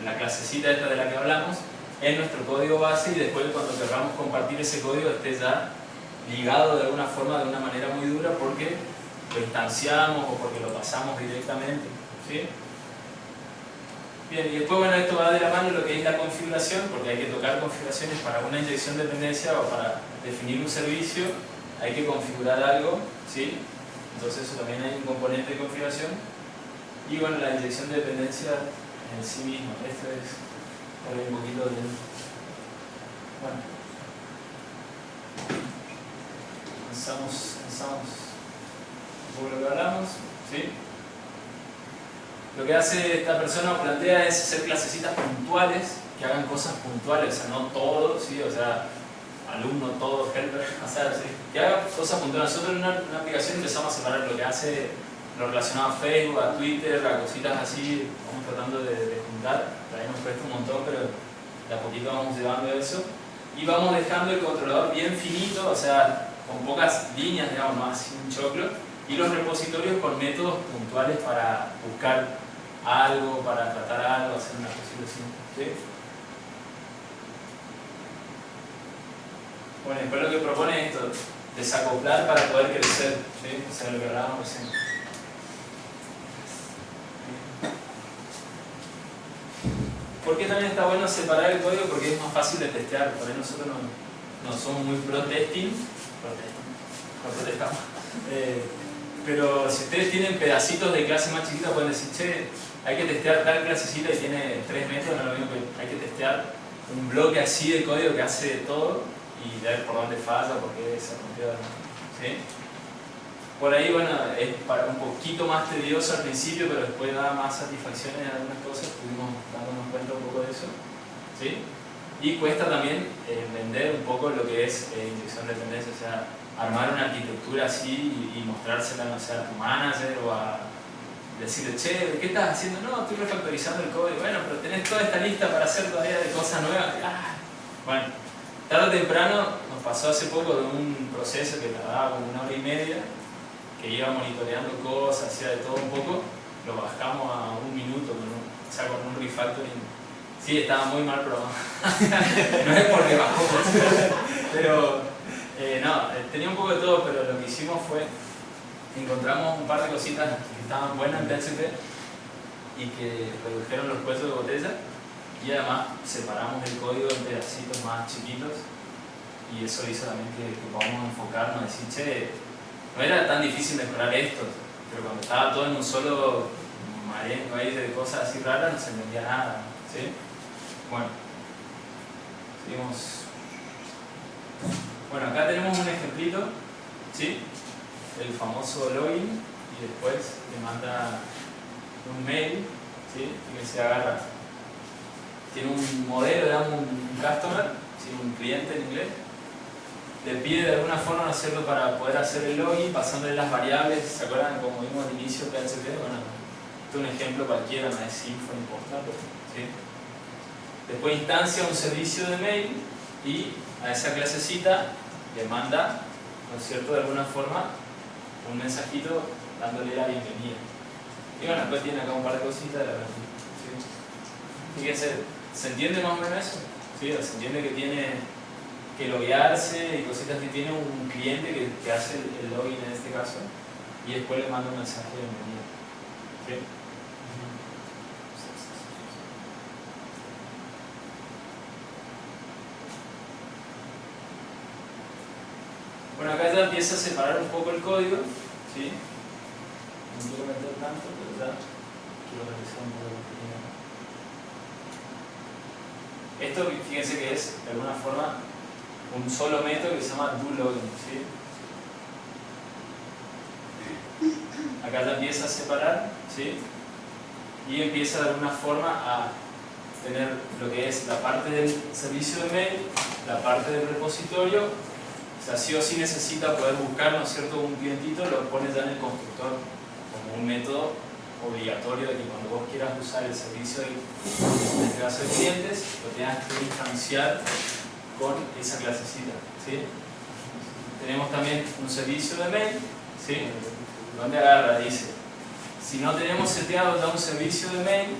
La clasecita esta de la que hablamos en nuestro código base, y después cuando queramos compartir ese código esté ya ligado de alguna forma, de una manera muy dura, porque lo instanciamos o porque lo pasamos directamente, ¿sí? Bien, y después, bueno, esto va de la mano lo que es la configuración, porque hay que tocar configuraciones para una inyección de dependencia o para definir un servicio, hay que configurar algo, ¿sí? Entonces eso también hay un componente de configuración. Y bueno, la inyección de dependencia en sí misma. Esto es por ahí un poquito de... Bueno. Pensamos un poco lo que hablamos, ¿sí? Lo que hace esta persona o plantea es hacer clasecitas puntuales, que hagan cosas puntuales, o sea, no todo, ¿sí? O sea, alumno, todo, helper, o sea, ¿sí? Que haga cosas puntuales. Nosotros en una aplicación empezamos a separar lo que hace, lo relacionado a Facebook, a Twitter, a cositas así, vamos tratando de juntar. Todavía nos cuesta un montón, pero de a poquito vamos llevando eso. Y vamos dejando el controlador bien finito, o sea, con pocas líneas, digamos, no así un choclo. Y los repositorios con métodos puntuales para buscar algo, para tratar algo, hacer una cosita así, ¿sí? Bueno, después lo que propone es esto, desacoplar para poder crecer, ¿sí? O sea, lo que hablábamos recién. ¿Por qué también está bueno separar el código? Porque es más fácil de testear. Por ahí nosotros no somos muy pro-testing, no protestamos. Pero si ustedes tienen pedacitos de clase más chiquita, pueden decir, che, hay que testear tal clasecita y tiene 3 métodos, no es lo mismo que hay que testear un bloque así de código que hace todo y ver por dónde falla, por qué se rompió, ¿sí? Por ahí, bueno, es un poquito más tedioso al principio, pero después da más satisfacciones en algunas cosas, estuvimos dándonos cuenta un poco de eso, ¿sí? Y cuesta también vender un poco lo que es inyección de dependencia, o sea, armar una arquitectura así y mostrársela, no sé, a tu manager o a decirle, che, ¿qué estás haciendo? No, estoy refactorizando el código. Bueno, pero tenés toda esta lista para hacer todavía de cosas nuevas. Bueno, tarde o temprano nos pasó hace poco de un proceso que tardaba como 1 hora y media, que iba monitoreando cosas, hacía de todo un poco, lo bajamos a 1 minuto con un refactoring. Sí, estaba muy mal programado. No es porque bajó, pero no, tenía un poco de todo, pero lo que hicimos fue, encontramos un par de cositas que estaban buenas en PHP y que redujeron los cuellos de botella, y además separamos el código en pedacitos más chiquitos, y eso hizo también que podamos enfocarnos y decir, che, no era tan difícil mejorar esto, pero cuando estaba todo en un solo marengo ahí de cosas así raras no se entendía nada, ¿sí? Bueno, seguimos. Bueno, acá tenemos un ejemplito, ¿sí? El famoso login, y después te manda un mail, ¿sí? Que se agarra. Tiene un modelo, digamos, un customer, ¿sí? Un cliente en inglés. Le pide de alguna forma hacerlo para poder hacer el login, pasándole las variables. ¿Se acuerdan como vimos al inicio PHP? Bueno, esto es un ejemplo cualquiera, no es info, no importa, ¿sí? Después instancia un servicio de mail y a esa clasecita le manda, ¿no es cierto?, de alguna forma un mensajito dándole la bienvenida. Y bueno, después tiene acá un par de cositas de la verdad, ¿sí? Fíjense, ¿se entiende más o menos eso? ¿Sí? Se entiende que tiene que loguearse y cositas, que tiene un cliente que hace el login en este caso, y después le manda un mensaje de bienvenida, ¿sí? Bueno, acá ya empieza a separar un poco el código, ¿sí? No quiero meter tanto, pero ya quiero revisar un poco la actividad. Esto, fíjense que es, de alguna forma, un solo método que se llama doLogin, ¿sí? Acá ya empieza a separar, ¿sí? Y empieza de alguna forma a tener lo que es la parte del servicio de mail, la parte del repositorio, sea, sí o sí necesita poder buscar, ¿no es cierto?, un clientito, lo pone ya en el constructor como un método obligatorio de que cuando vos quieras usar el servicio en este caso de clientes, lo tengas que instanciar con esa clasecita, ¿sí? Tenemos también un servicio de mail, ¿sí? Donde agarra, dice, si no tenemos seteado ya un servicio de mail,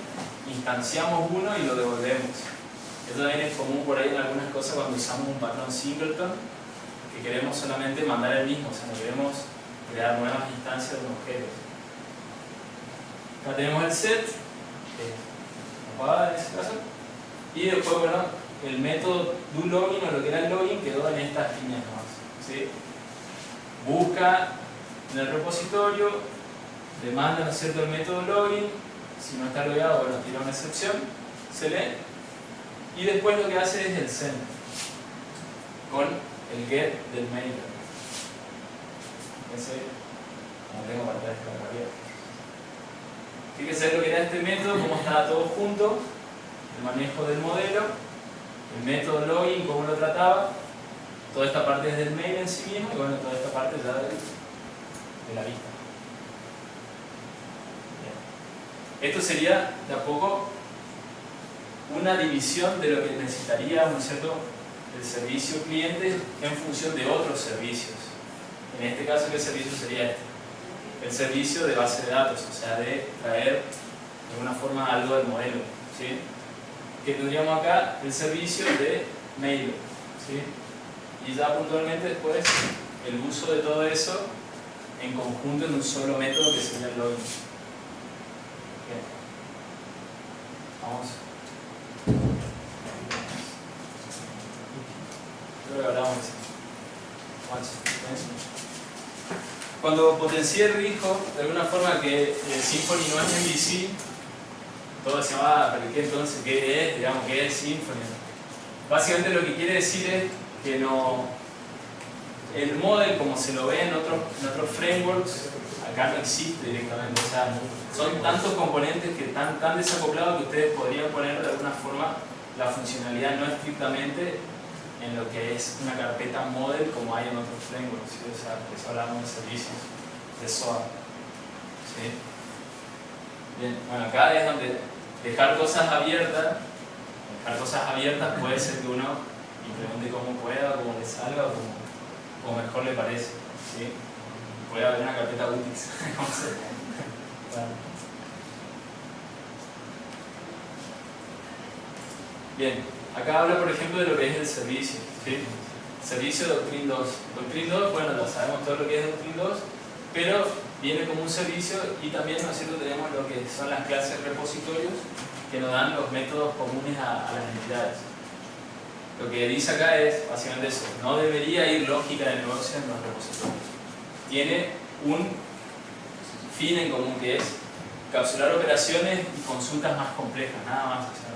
instanciamos uno y lo devolvemos. Esto también es común por ahí en algunas cosas cuando usamos un patrón singleton, que queremos solamente mandar el mismo, o sea, no queremos crear nuevas instancias de un objeto. Acá tenemos el set, que no va en ese caso, y después, bueno, el método doLogin o lo que era el login quedó en estas líneas nomás, ¿sí? Busca en el repositorio, demanda, ¿no es cierto?, el método login, si no está logueado, bueno, tira una excepción, se lee, y después lo que hace es el send con el get del mailer. Ese, como tengo para descargar. Fíjense lo que era este método, cómo estaba todo junto, el manejo del modelo, el método login, cómo lo trataba, toda esta parte es del mail en sí mismo, y bueno, toda esta parte ya de la vista. Bien. Esto sería de a poco una división de lo que necesitaría, ¿no es cierto?, el servicio cliente en función de otros servicios. En este caso, ¿qué servicio sería este? El servicio de base de datos, o sea, de traer de alguna forma algo del modelo, ¿sí? Que tendríamos acá el servicio de mail, ¿sí? Y ya puntualmente después el uso de todo eso en conjunto en un solo método que sería el login. Bien. Vamos. Creo que hablamos de eso. Cuando potencié dijo de alguna forma que Symfony no es MVC, todo se llama, ¿pero qué entonces? ¿Qué es? Digamos, ¿qué es Symfony? Básicamente lo que quiere decir es que no, el model como se lo ve en otros frameworks, acá no existe directamente. O sea, son tantos componentes que están tan desacoplados que ustedes podrían poner de alguna forma la funcionalidad no estrictamente en lo que es una carpeta model como hay en otros frameworks, ¿sí? O sea, por eso hablamos de servicios de SOA, ¿sí? Bien, bueno, acá es donde dejar cosas abiertas puede ser que uno implemente como pueda, como le salga o como mejor le parece, ¿sí? Puede haber una carpeta utils, no sé. Bueno. Bien. Acá habla, por ejemplo, de lo que es el servicio, ¿sí? Servicio de Doctrine 2. Doctrine 2, bueno, ya sabemos todo lo que es Doctrine 2, pero viene como un servicio y también, ¿no es cierto?, tenemos lo que son las clases repositorios que nos dan los métodos comunes a las entidades. Lo que dice acá es básicamente eso, no debería ir lógica de negocio en los repositorios. Tiene un fin en común que es capsular operaciones y consultas más complejas, nada más. O sea,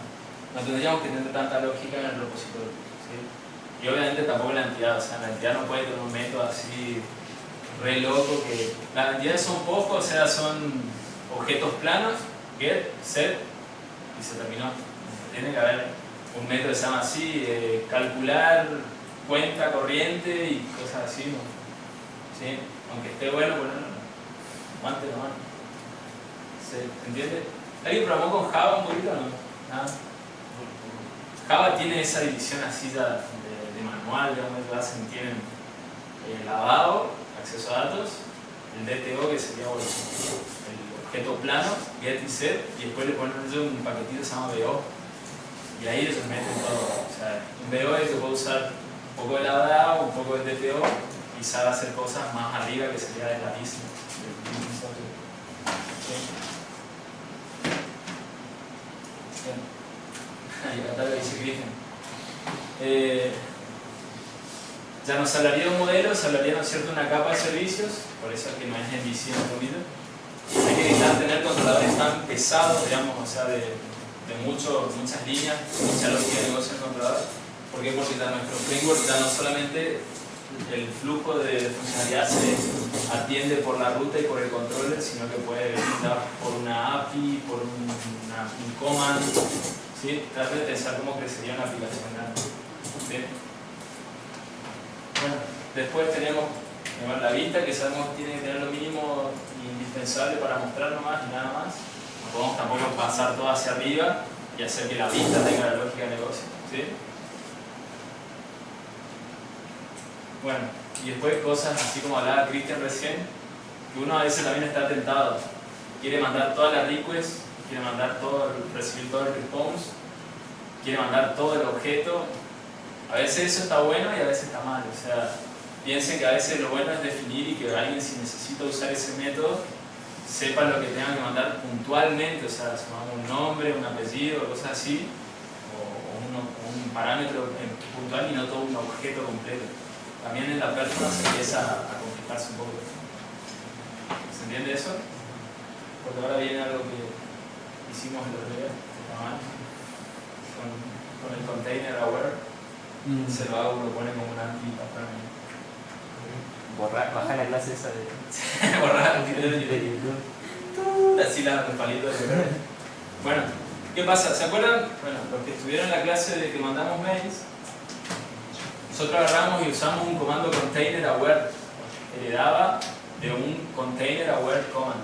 no tendríamos que tener tanta lógica en el repositorio, ¿sí? Y obviamente tampoco la entidad, o sea, la entidad no puede tener un método así re loco que... Las entidades son pocos, o sea, son objetos planos, get, set, y se terminó. Tiene que haber un método que se llama así, calcular cuenta corriente y cosas así, ¿no? ¿Sí? Aunque esté bueno, pues no, antes no. ¿Se entiende? ¿Alguien programó con Java un poquito o no? ¿Nada? Java tiene esa división así ya de manual, digamos, ya se entienden el lavado, acceso a datos, el DTO que sería el objeto plano, get y set, y después le ponen un paquetito que se llama BO, y ahí ellos meten todo. O sea, un BO es que puede usar un poco de lavado, un poco de DTO, y sabe hacer cosas más arriba que sería de la business. Y acá lo dice Griffin. Ya nos hablaría de un modelo, se hablaría, ¿no es cierto?, una capa de servicios, por eso es que no es MVC en comida. Hay que evitar tener controladores tan pesados, digamos, o sea, de muchas líneas, mucha lógica de negocio en controlador. ¿Por qué? Porque nuestro framework ya no solamente el flujo de funcionalidad se atiende por la ruta y por el controller, sino que puede venir por una API, por un command, ¿sí? Trate de pensar cómo crecería una aplicación grande. ¿Sí? Bueno. Después tenemos la vista, que sabemos que tiene que tener lo mínimo indispensable para mostrar nomás y nada más. No podemos tampoco pasar todo hacia arriba y hacer que la vista tenga la lógica de negocio, ¿sí? Bueno, y después cosas así como hablaba Cristian recién, que uno a veces también está tentado. Quiere mandar toda la request, quiere mandar todo, recibir todo el response, quiere mandar todo el objeto. A veces eso está bueno y a veces está mal. O sea, piensen que a veces lo bueno es definir y que alguien, si necesita usar ese método, sepa lo que tenga que mandar puntualmente. O sea, un nombre, un apellido, cosas así, o un parámetro puntual y no todo un objeto completo. También en la persona se empieza a complicarse un poco. ¿Se entiende eso? Porque ahora viene algo que hicimos el otro día, que está mal, con el container aware. Se lo hago, lo pone como un anti-pattern. Baja la clase esa de Borrar de YouTube. así la palito de correo. Bueno, ¿qué pasa? ¿Se acuerdan? Bueno, los que estuvieron en la clase de que mandamos mails, nosotros agarramos y usamos un comando container aware, heredaba de un container aware command.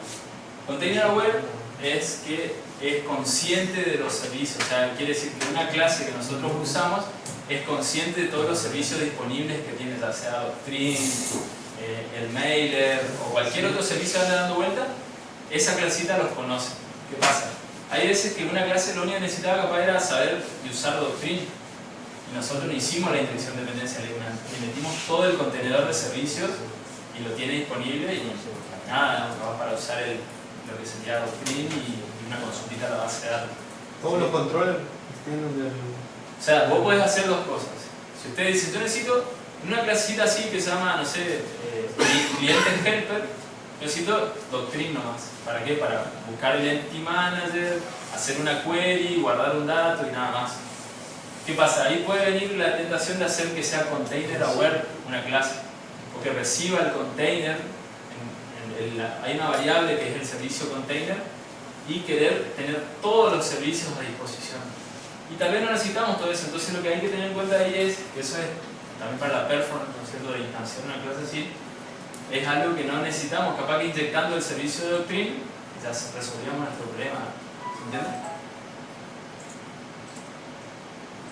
Container aware es que es consciente de los servicios, o sea, quiere decir que una clase que nosotros usamos es consciente de todos los servicios disponibles que tiene, ya sea Doctrine, el mailer o cualquier otro servicio que ande dando vuelta. Esa clasita los conoce. ¿Qué pasa? Hay veces que una clase lo único que necesitaba capaz era saber y usar Doctrine, y nosotros no hicimos la inyección de dependencia, le metimos todo el contenedor de servicios y lo tiene disponible y nada, va para usar lo que sería Doctrine y una consultita a la base de datos. ¿Cómo los controlan? O sea, vos podés hacer dos cosas. Si usted dice, yo necesito una clasita así que se llama, no sé, cliente helper, yo necesito Doctrine nomás. ¿Para qué? Para buscar el entity manager, hacer una query, guardar un dato y nada más. ¿Qué pasa? Ahí puede venir la tentación de hacer que sea container aware una clase, o que reciba el container, hay una variable que es el servicio container, y querer tener todos los servicios a disposición. Y tal vez no necesitamos todo eso, entonces lo que hay que tener en cuenta ahí es que eso es también para la performance, ¿no es cierto?, de instanciar una clase así, es algo que no necesitamos. Capaz que inyectando el servicio de Doctrine ya resolvíamos nuestro problema. ¿Se entiende?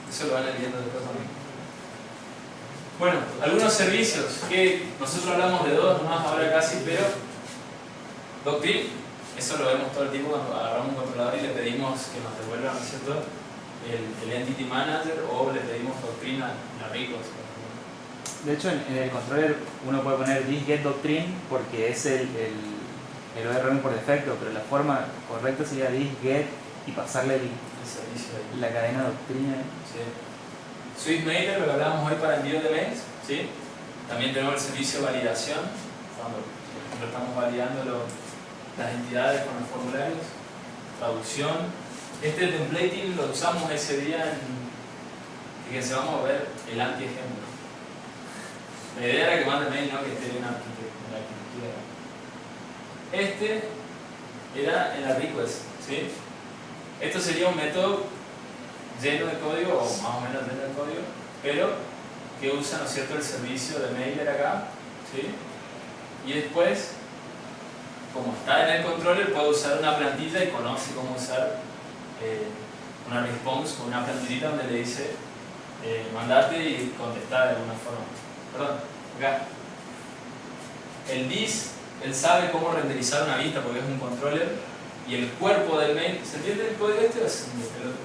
Eso lo van a ir viendo después también. Bueno, algunos servicios que nosotros hablamos de dos nomás ahora casi, pero Doctrine, eso lo vemos todo el tiempo cuando agarramos un controlador y le pedimos que nos devuelva, ¿no es cierto?, el Entity Manager, o le pedimos Doctrine a la request. De hecho, en el controller uno puede poner this get doctrine porque es el ORM por defecto, pero la forma correcta sería this get y pasarle El servicio ahí. la cadena doctrina. Sí. Swift Mailer, lo que hablábamos hoy para envío de mails, ¿sí? También tenemos el servicio de validación, cuando por ejemplo estamos validando las entidades con los formularios, traducción. Este templating lo usamos ese día fíjense, vamos a ver el anti-ejemplo. La idea era que mande mail, no que esté en la arquitectura. Este era en la request, ¿sí? Esto sería un método lleno de código, o más o menos lleno de código, pero que usa, ¿no es cierto?, el servicio de mailer acá, ¿sí? Y después, como está en el controller, puede usar una plantilla y conoce cómo usar una response con una plantillita donde le dice mandarte y contestar de alguna forma. Perdón, acá. El this, él sabe cómo renderizar una vista porque es un controller, y el cuerpo del mail, ¿se entiende el código este o es un despelote?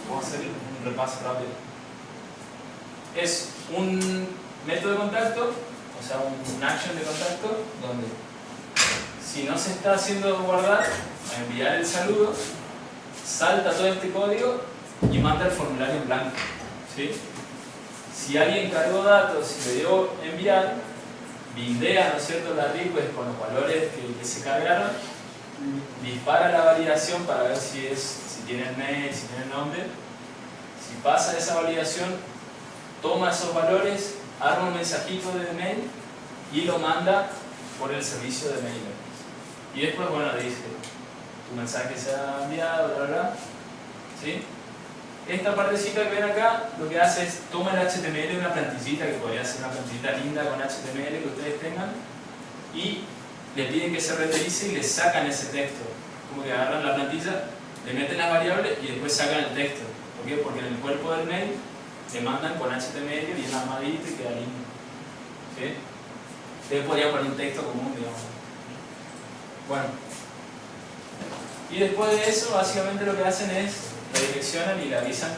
Vamos a hacer un repaso rápido. Es un método de contacto, o sea, un action de contacto, donde si no se está haciendo guardar, a enviar el saludo, salta todo este código y manda el formulario en blanco, ¿sí? Si alguien cargó datos y le dio enviar, bindea, ¿no es cierto?, la request con los valores que se cargaron, dispara la validación para ver si tiene el mail, si tiene el nombre. Si pasa esa validación, toma esos valores, arma un mensajito de mail y lo manda por el servicio de mailer. Y después, bueno, dice, tu mensaje se ha enviado, bla, bla, bla, ¿sí? esta partecita que ven acá lo que hace es toma el HTML de una plantillita, que podría ser una plantillita linda con HTML que ustedes tengan, y le piden que se renderice y le sacan ese texto. Como que agarran la plantilla, le meten las variables y después sacan el texto. ¿Por qué? Porque en el cuerpo del mail le mandan con HTML bien armadito y queda lindo. ¿Sí? Ustedes podrían poner un texto común, digamos. Bueno. Y después de eso, básicamente lo que hacen es redireccionan y le avisan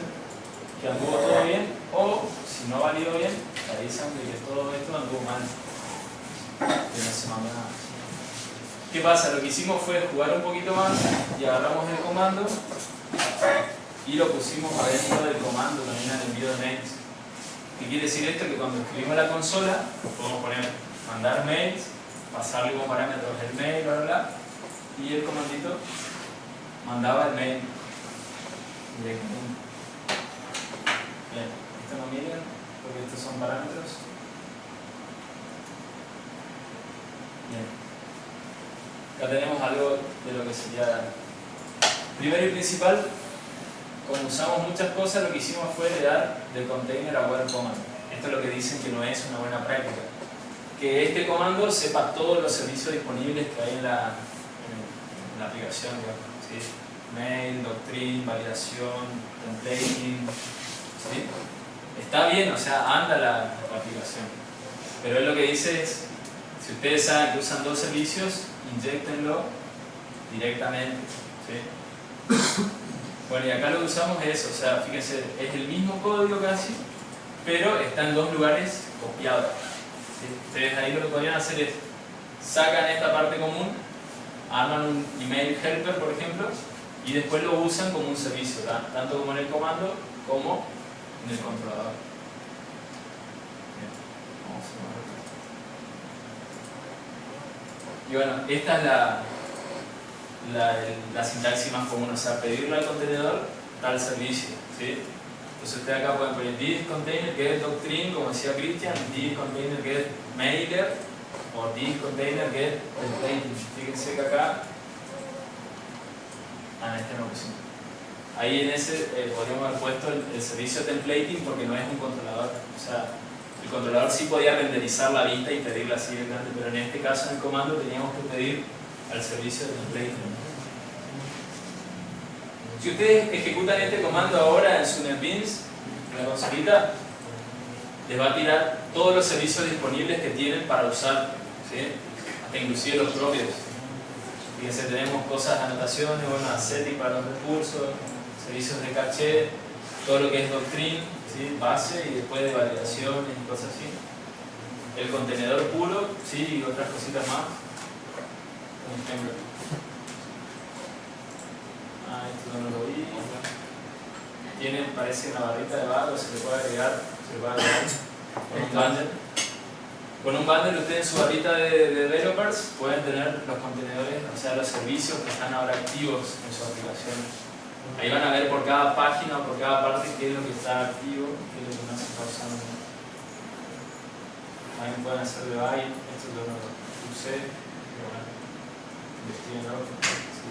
que anduvo todo bien, o si no valió bien, le avisan de que todo esto anduvo mal, que no se mandó nada. ¿Qué pasa? Lo que hicimos fue jugar un poquito más y agarramos el comando y lo pusimos adentro del comando también al envío de mails. ¿Qué quiere decir esto? Que cuando escribimos la consola podemos poner mandar mails, pasarle como parámetros el mail, bla bla bla, y el comandito mandaba el mail directamente. Bien, esto no miren porque estos son parámetros. Bien. Acá tenemos algo de lo que sería primero y principal. Como usamos muchas cosas, lo que hicimos fue dar del container a where command. Esto es lo que dicen que no es una buena práctica. Que este comando sepa todos los servicios disponibles que hay en la aplicación, digamos, ¿sí? Mail, doctrine, validación, templating, ¿sí? Está bien, o sea, anda la aplicación. Pero él lo que dice es, si ustedes saben que usan dos servicios, inyéctenlo directamente, ¿sí? Bueno, y acá lo que usamos es, o sea, fíjense, es el mismo código casi, pero está en dos lugares copiados. ¿Sí? Ustedes ahí lo que podrían hacer es, sacan esta parte común, arman un email helper, por ejemplo, y después lo usan como un servicio, tanto como en el comando como en el controlador. Bien. Vamos a ver. Y bueno, esta es la sintaxis más común, o sea, pedirle al contenedor tal servicio, ¿sí? Entonces ustedes acá pueden poner this container que es doctrine, como decía Cristian, this container que es mailer, o this container que es templating. Fíjense que acá, en este no pusimos. Ahí en ese podríamos haber puesto el servicio templating porque no es un controlador, o sea, el controlador sí podía renderizar la vista y pedirla así de grande, pero en este caso en el comando teníamos que pedir al servicio de templating. Si ustedes ejecutan este comando ahora en su NetBeans, en la consolita, les va a tirar todos los servicios disponibles que tienen para usar, ¿sí? Hasta inclusive los propios. Fíjense, tenemos cosas, anotaciones, bueno, ascetic para los recursos, servicios de caché, todo lo que es doctrine, ¿sí? Base y después de validaciones y cosas así. El contenedor puro, ¿sí? Y otras cositas más. Por ejemplo. Esto no lo vi. Tiene, parece una barrita de barro, se le puede agregar con un bundle. Con un bundle ustedes en su barrita de developers pueden tener los contenedores, o sea, los servicios que están ahora activos en su aplicación. Ahí van a ver por cada página o por cada parte qué es lo que está activo, qué es lo que no se está usando. También pueden hacer debug, esto yo no lo usé, pero bueno, investiguenlo. Sí.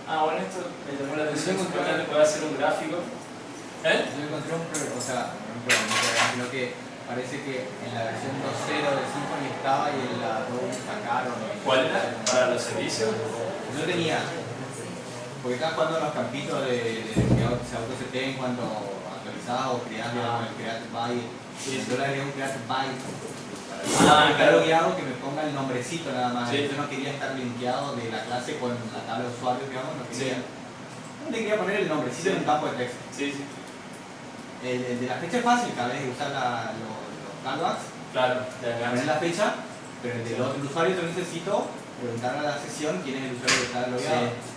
Bueno, esto me llamó la atención, simplemente puede hacer un gráfico. Yo encontré un problema, o sea, no un problema, sino que parece que en la versión 2.0 de Symfony estaba y en la 2 sacaron. ¿Cuál era? ¿Para los servicios? No tenía. Porque estás jugando los campitos de que se autoseten cuando actualizás o creás el create by. Yo le agregué un create by para claro guiado que me ponga el nombrecito nada más. Sí. Yo no quería estar linkeado de la clase con la tabla de usuarios, digamos, no quería. No le quería poner el nombrecito en un campo de texto. Sí, sí. El de la fecha es fácil, cada vez usar los callbacks, Claro, de poner la fecha, pero el del otro usuario yo necesito preguntar a la sesión quién es el usuario que está logueado. Sí.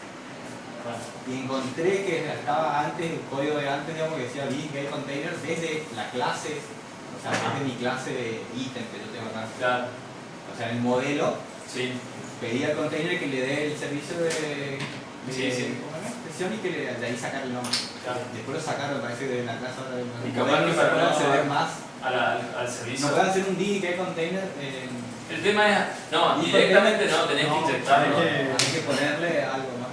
Bueno. Y encontré que estaba antes, el código de antes, digamos, que decía this get container desde la clase, o sea, desde mi clase de ítem que yo tengo acá. Claro. O sea, el modelo Sí. pedía al container que le dé el servicio de Sí, sí. sesión y que de ahí sacar el nombre. Claro. Después lo sacaron, parece, de la clase ahora del Y capaz que se para puede no- acceder más. Al servicio. No pueden hacer un DK container El tema es, no, directamente no, tenés que inyectarlo. Hay que ponerle algo más.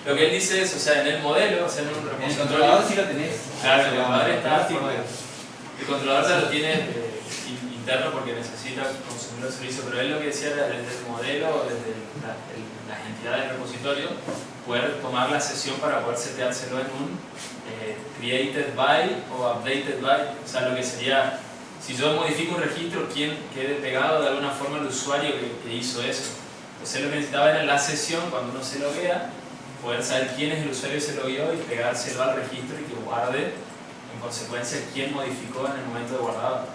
Lo que él dice es, o sea, en el modelo, o sea, en un En el repositorio. controlador sí lo tenés. Claro, el controlador está sí, por- bueno. El controlador ya lo tiene interno porque necesita consumir el servicio, pero él lo que decía era desde el modelo, desde las entidades del repositorio, poder tomar la sesión para poder seteárselo en un created by o updated by, o sea, lo que sería, si yo modifico un registro, quien quede pegado de alguna forma al usuario que hizo eso. Entonces él lo que necesitaba era en la sesión, cuando uno se loguea, poder saber quién es el usuario que se logueó y pegárselo al registro y que guarde en consecuencia quién modificó en el momento de guardado.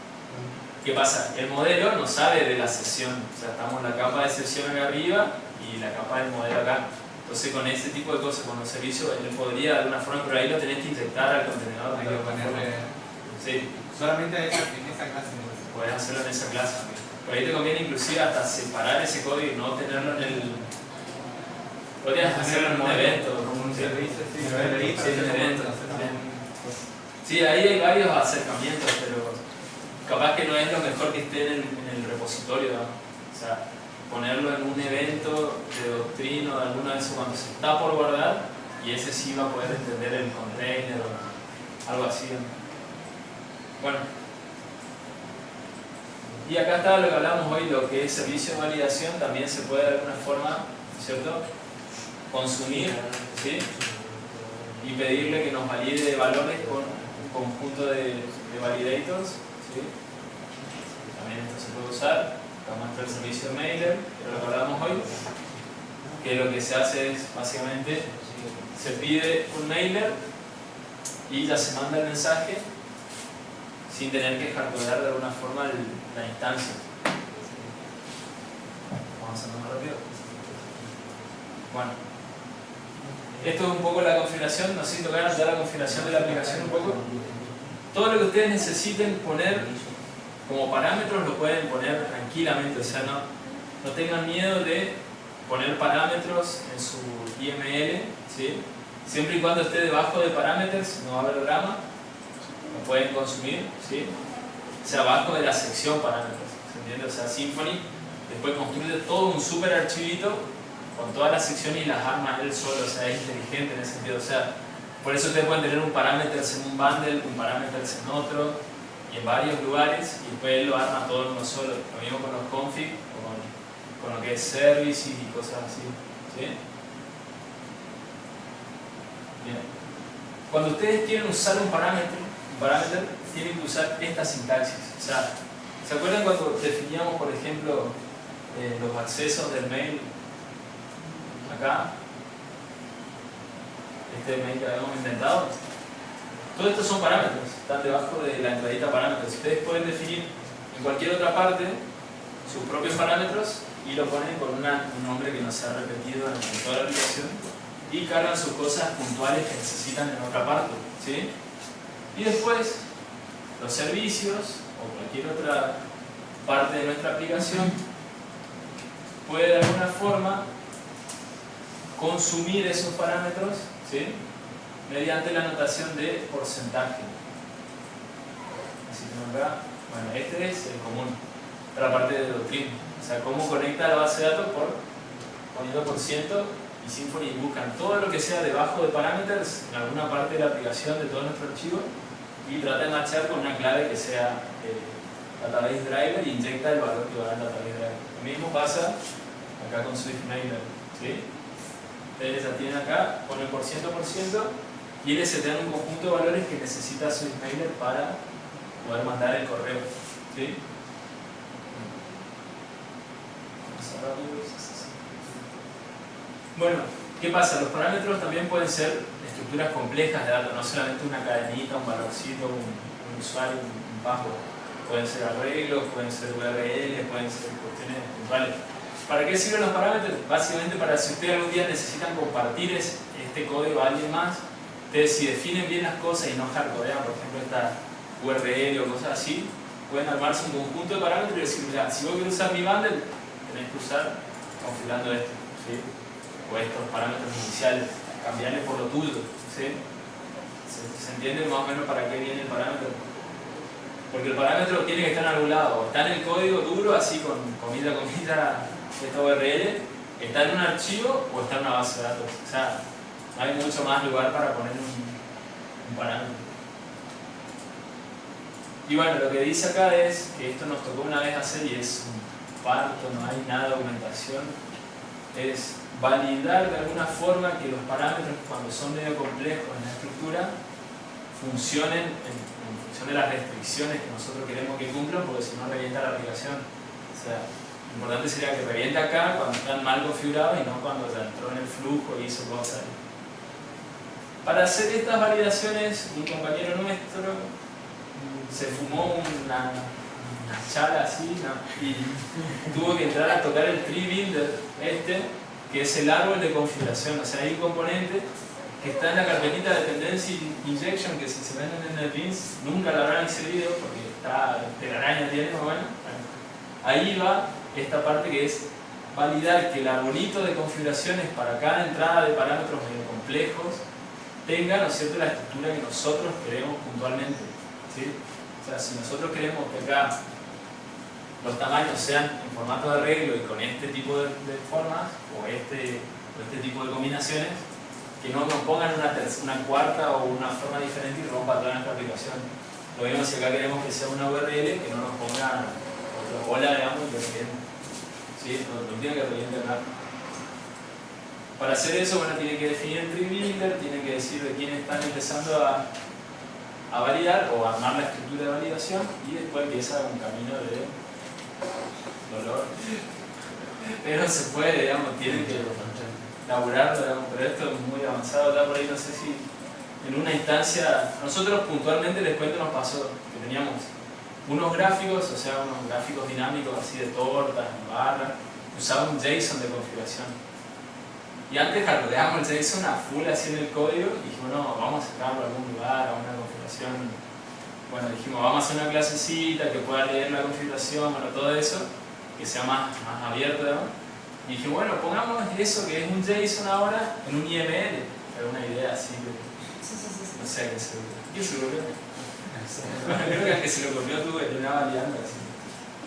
¿Qué pasa? El modelo no sabe de la sesión, o sea, estamos en la capa de sesión acá arriba y la capa del modelo acá. Entonces con ese tipo de cosas, con los servicios, él podría de alguna forma, pero ahí lo tenés que inyectar al contenedor. Hay que ponerle Sí, solamente en esa clase. podés hacerlo en esa clase. Pero ahí te conviene inclusive hasta separar ese código y no tenerlo en el... Podrías hacerlo en un evento. Como un Sí. servicio, sí. Sí, en un evento. Sí, ahí hay varios acercamientos, pero capaz que no es lo mejor que esté en el repositorio, ¿no? O sea, ponerlo en un evento de doctrina o de alguna de esos cuando se está por guardar y ese sí va a poder entender el container o algo así, ¿no? Bueno, y acá está lo que hablamos hoy, lo que es servicio de validación, también se puede de alguna forma, ¿cierto?, consumir, ¿sí?, y pedirle que nos valide valores con un conjunto de validators, ¿sí? También esto se puede usar. Acá muestra el servicio de mailer, que lo hablamos hoy, que lo que se hace es básicamente se pide un mailer y ya se manda el mensaje sin tener que hardcodear de alguna forma la instancia. Vamos a hacerlo más rápido. Bueno, esto es un poco la configuración. No sé si tocaron ya la configuración de la aplicación un poco. Todo lo que ustedes necesiten poner como parámetros lo pueden poner tranquilamente, o sea, no tengan miedo de poner parámetros en su IML, ¿sí? Siempre y cuando esté debajo de parámetros, no va a haber drama, lo pueden consumir, ¿sí? O sea, abajo de la sección parámetros, ¿se entiende? O sea, Symfony después construye todo un super archivito con todas las secciones y las arma él solo, o sea, es inteligente en ese sentido, o sea, por eso ustedes pueden tener un parámetros en un bundle, un parámetros en otro, y en varios lugares, y después él lo arma todo en uno solo. Lo mismo con los config, con lo que es service y cosas así, ¿sí? Bien. Cuando ustedes quieren usar un parámetro, tienen que usar esta sintaxis. O sea, ¿se acuerdan cuando definíamos, por ejemplo, los accesos del mail? Acá, este mail que habíamos inventado. Todos estos son parámetros, están debajo de la entradita parámetros. Ustedes pueden definir en cualquier otra parte sus propios parámetros y lo ponen con un nombre que no sea repetido en toda la aplicación y cargan sus cosas puntuales que necesitan en otra parte, ¿sí? Y después, los servicios o cualquier otra parte de nuestra aplicación puede de alguna forma consumir esos parámetros, ¿sí?, mediante la notación de porcentaje. Así que acá, bueno, este es el común para la parte de doctrina. O sea, cómo conecta la base de datos poniendo por ciento, y Symfony buscan todo lo que sea debajo de parámetros en alguna parte de la aplicación de todo nuestro archivo y trata de matchar con una clave que sea database driver e inyecta el valor que va a dar database driver. Lo mismo pasa acá con SwiftMailer, ¿sí? Ustedes ya tienen acá, ponen por ciento y les se dan un conjunto de valores que necesita SwiftMailer para poder mandar el correo, ¿sí? Bueno, ¿qué pasa? Los parámetros también pueden ser estructuras complejas de datos, no solamente una cadenita, un valorcito, un usuario, un password. Pueden ser arreglos, pueden ser URL, pueden ser cuestiones puntuales. ¿Para qué sirven los parámetros? Básicamente para si ustedes algún día necesitan compartir este código a alguien más, ustedes si definen bien las cosas y no hardcodean, por ejemplo, esta URL o cosas así, pueden armarse un conjunto de parámetros y decir, mira, si vos querés usar mi bundle, tenés que usar configurando esto, ¿sí?, o estos parámetros iniciales, cambiarle por lo tuyo, ¿sí? ¿Se entiende más o menos para qué viene el parámetro? Porque el parámetro tiene que estar en algún lado, o está en el código duro, así con comita, esta URL, ¿Está en un archivo o está en una base de datos? O sea, no hay mucho más lugar para poner un parámetro. Y bueno, lo que dice acá es que esto nos tocó una vez hacer y es un parto, no hay nada de documentación, es validar de alguna forma que los parámetros, cuando son medio complejos en la estructura, funcionen en función de las restricciones que nosotros queremos que cumplan, porque si no revienta la aplicación. O sea, lo importante sería que reviente acá cuando están mal configurados y no cuando ya entró en el flujo y hizo cosas. Para hacer estas validaciones, un compañero nuestro se fumó una chala así, ¿no? Y tuvo que entrar a tocar el tree builder que es el árbol de configuración. O sea, hay un componente que está en la carpetita de dependency injection, que si se ven en NetBeans nunca lo habrán inservido porque está de la araña tiene, bueno. Ahí va esta parte que es validar que el arbolito de configuraciones para cada entrada de parámetros medio complejos tenga, ¿no es cierto?, la estructura que nosotros queremos puntualmente, ¿sí? O sea, si nosotros queremos que acá los tamaños sean en formato de arreglo y con este tipo de formas o este tipo de combinaciones, que no nos pongan una cuarta o una forma diferente y rompa toda nuestra aplicación. Lo mismo si acá queremos que sea una URL, que no nos ponga otra bola, digamos, y lo reviente. ¿Sí? Lo tiene que reviente acá. Para hacer eso, bueno, tiene que definir el tree builder, tiene que decir de quién están empezando a validar o a armar la estructura de validación y después empieza un camino de dolor. Pero se puede, digamos, tienen que laburarlo, digamos, pero esto es muy avanzado, está por ahí, no sé si en una instancia, nosotros puntualmente les cuento nos pasó que teníamos unos gráficos, o sea, unos gráficos dinámicos así de tortas, barras, usaban un JSON de configuración. Y antes calculábamos el JSON a full así en el código y dijimos, no, vamos a sacarlo a algún lugar, a una configuración. Bueno, dijimos, vamos a hacer una clasecita que pueda leer la configuración, bueno, todo eso, que sea más abierto, ¿no? Y dije, bueno, pongamos eso que es un JSON ahora en un IML. Era una idea así de... No sé, ¿quién se lo copió? Bueno, creo que el que se lo copió tuve que terminar validando así.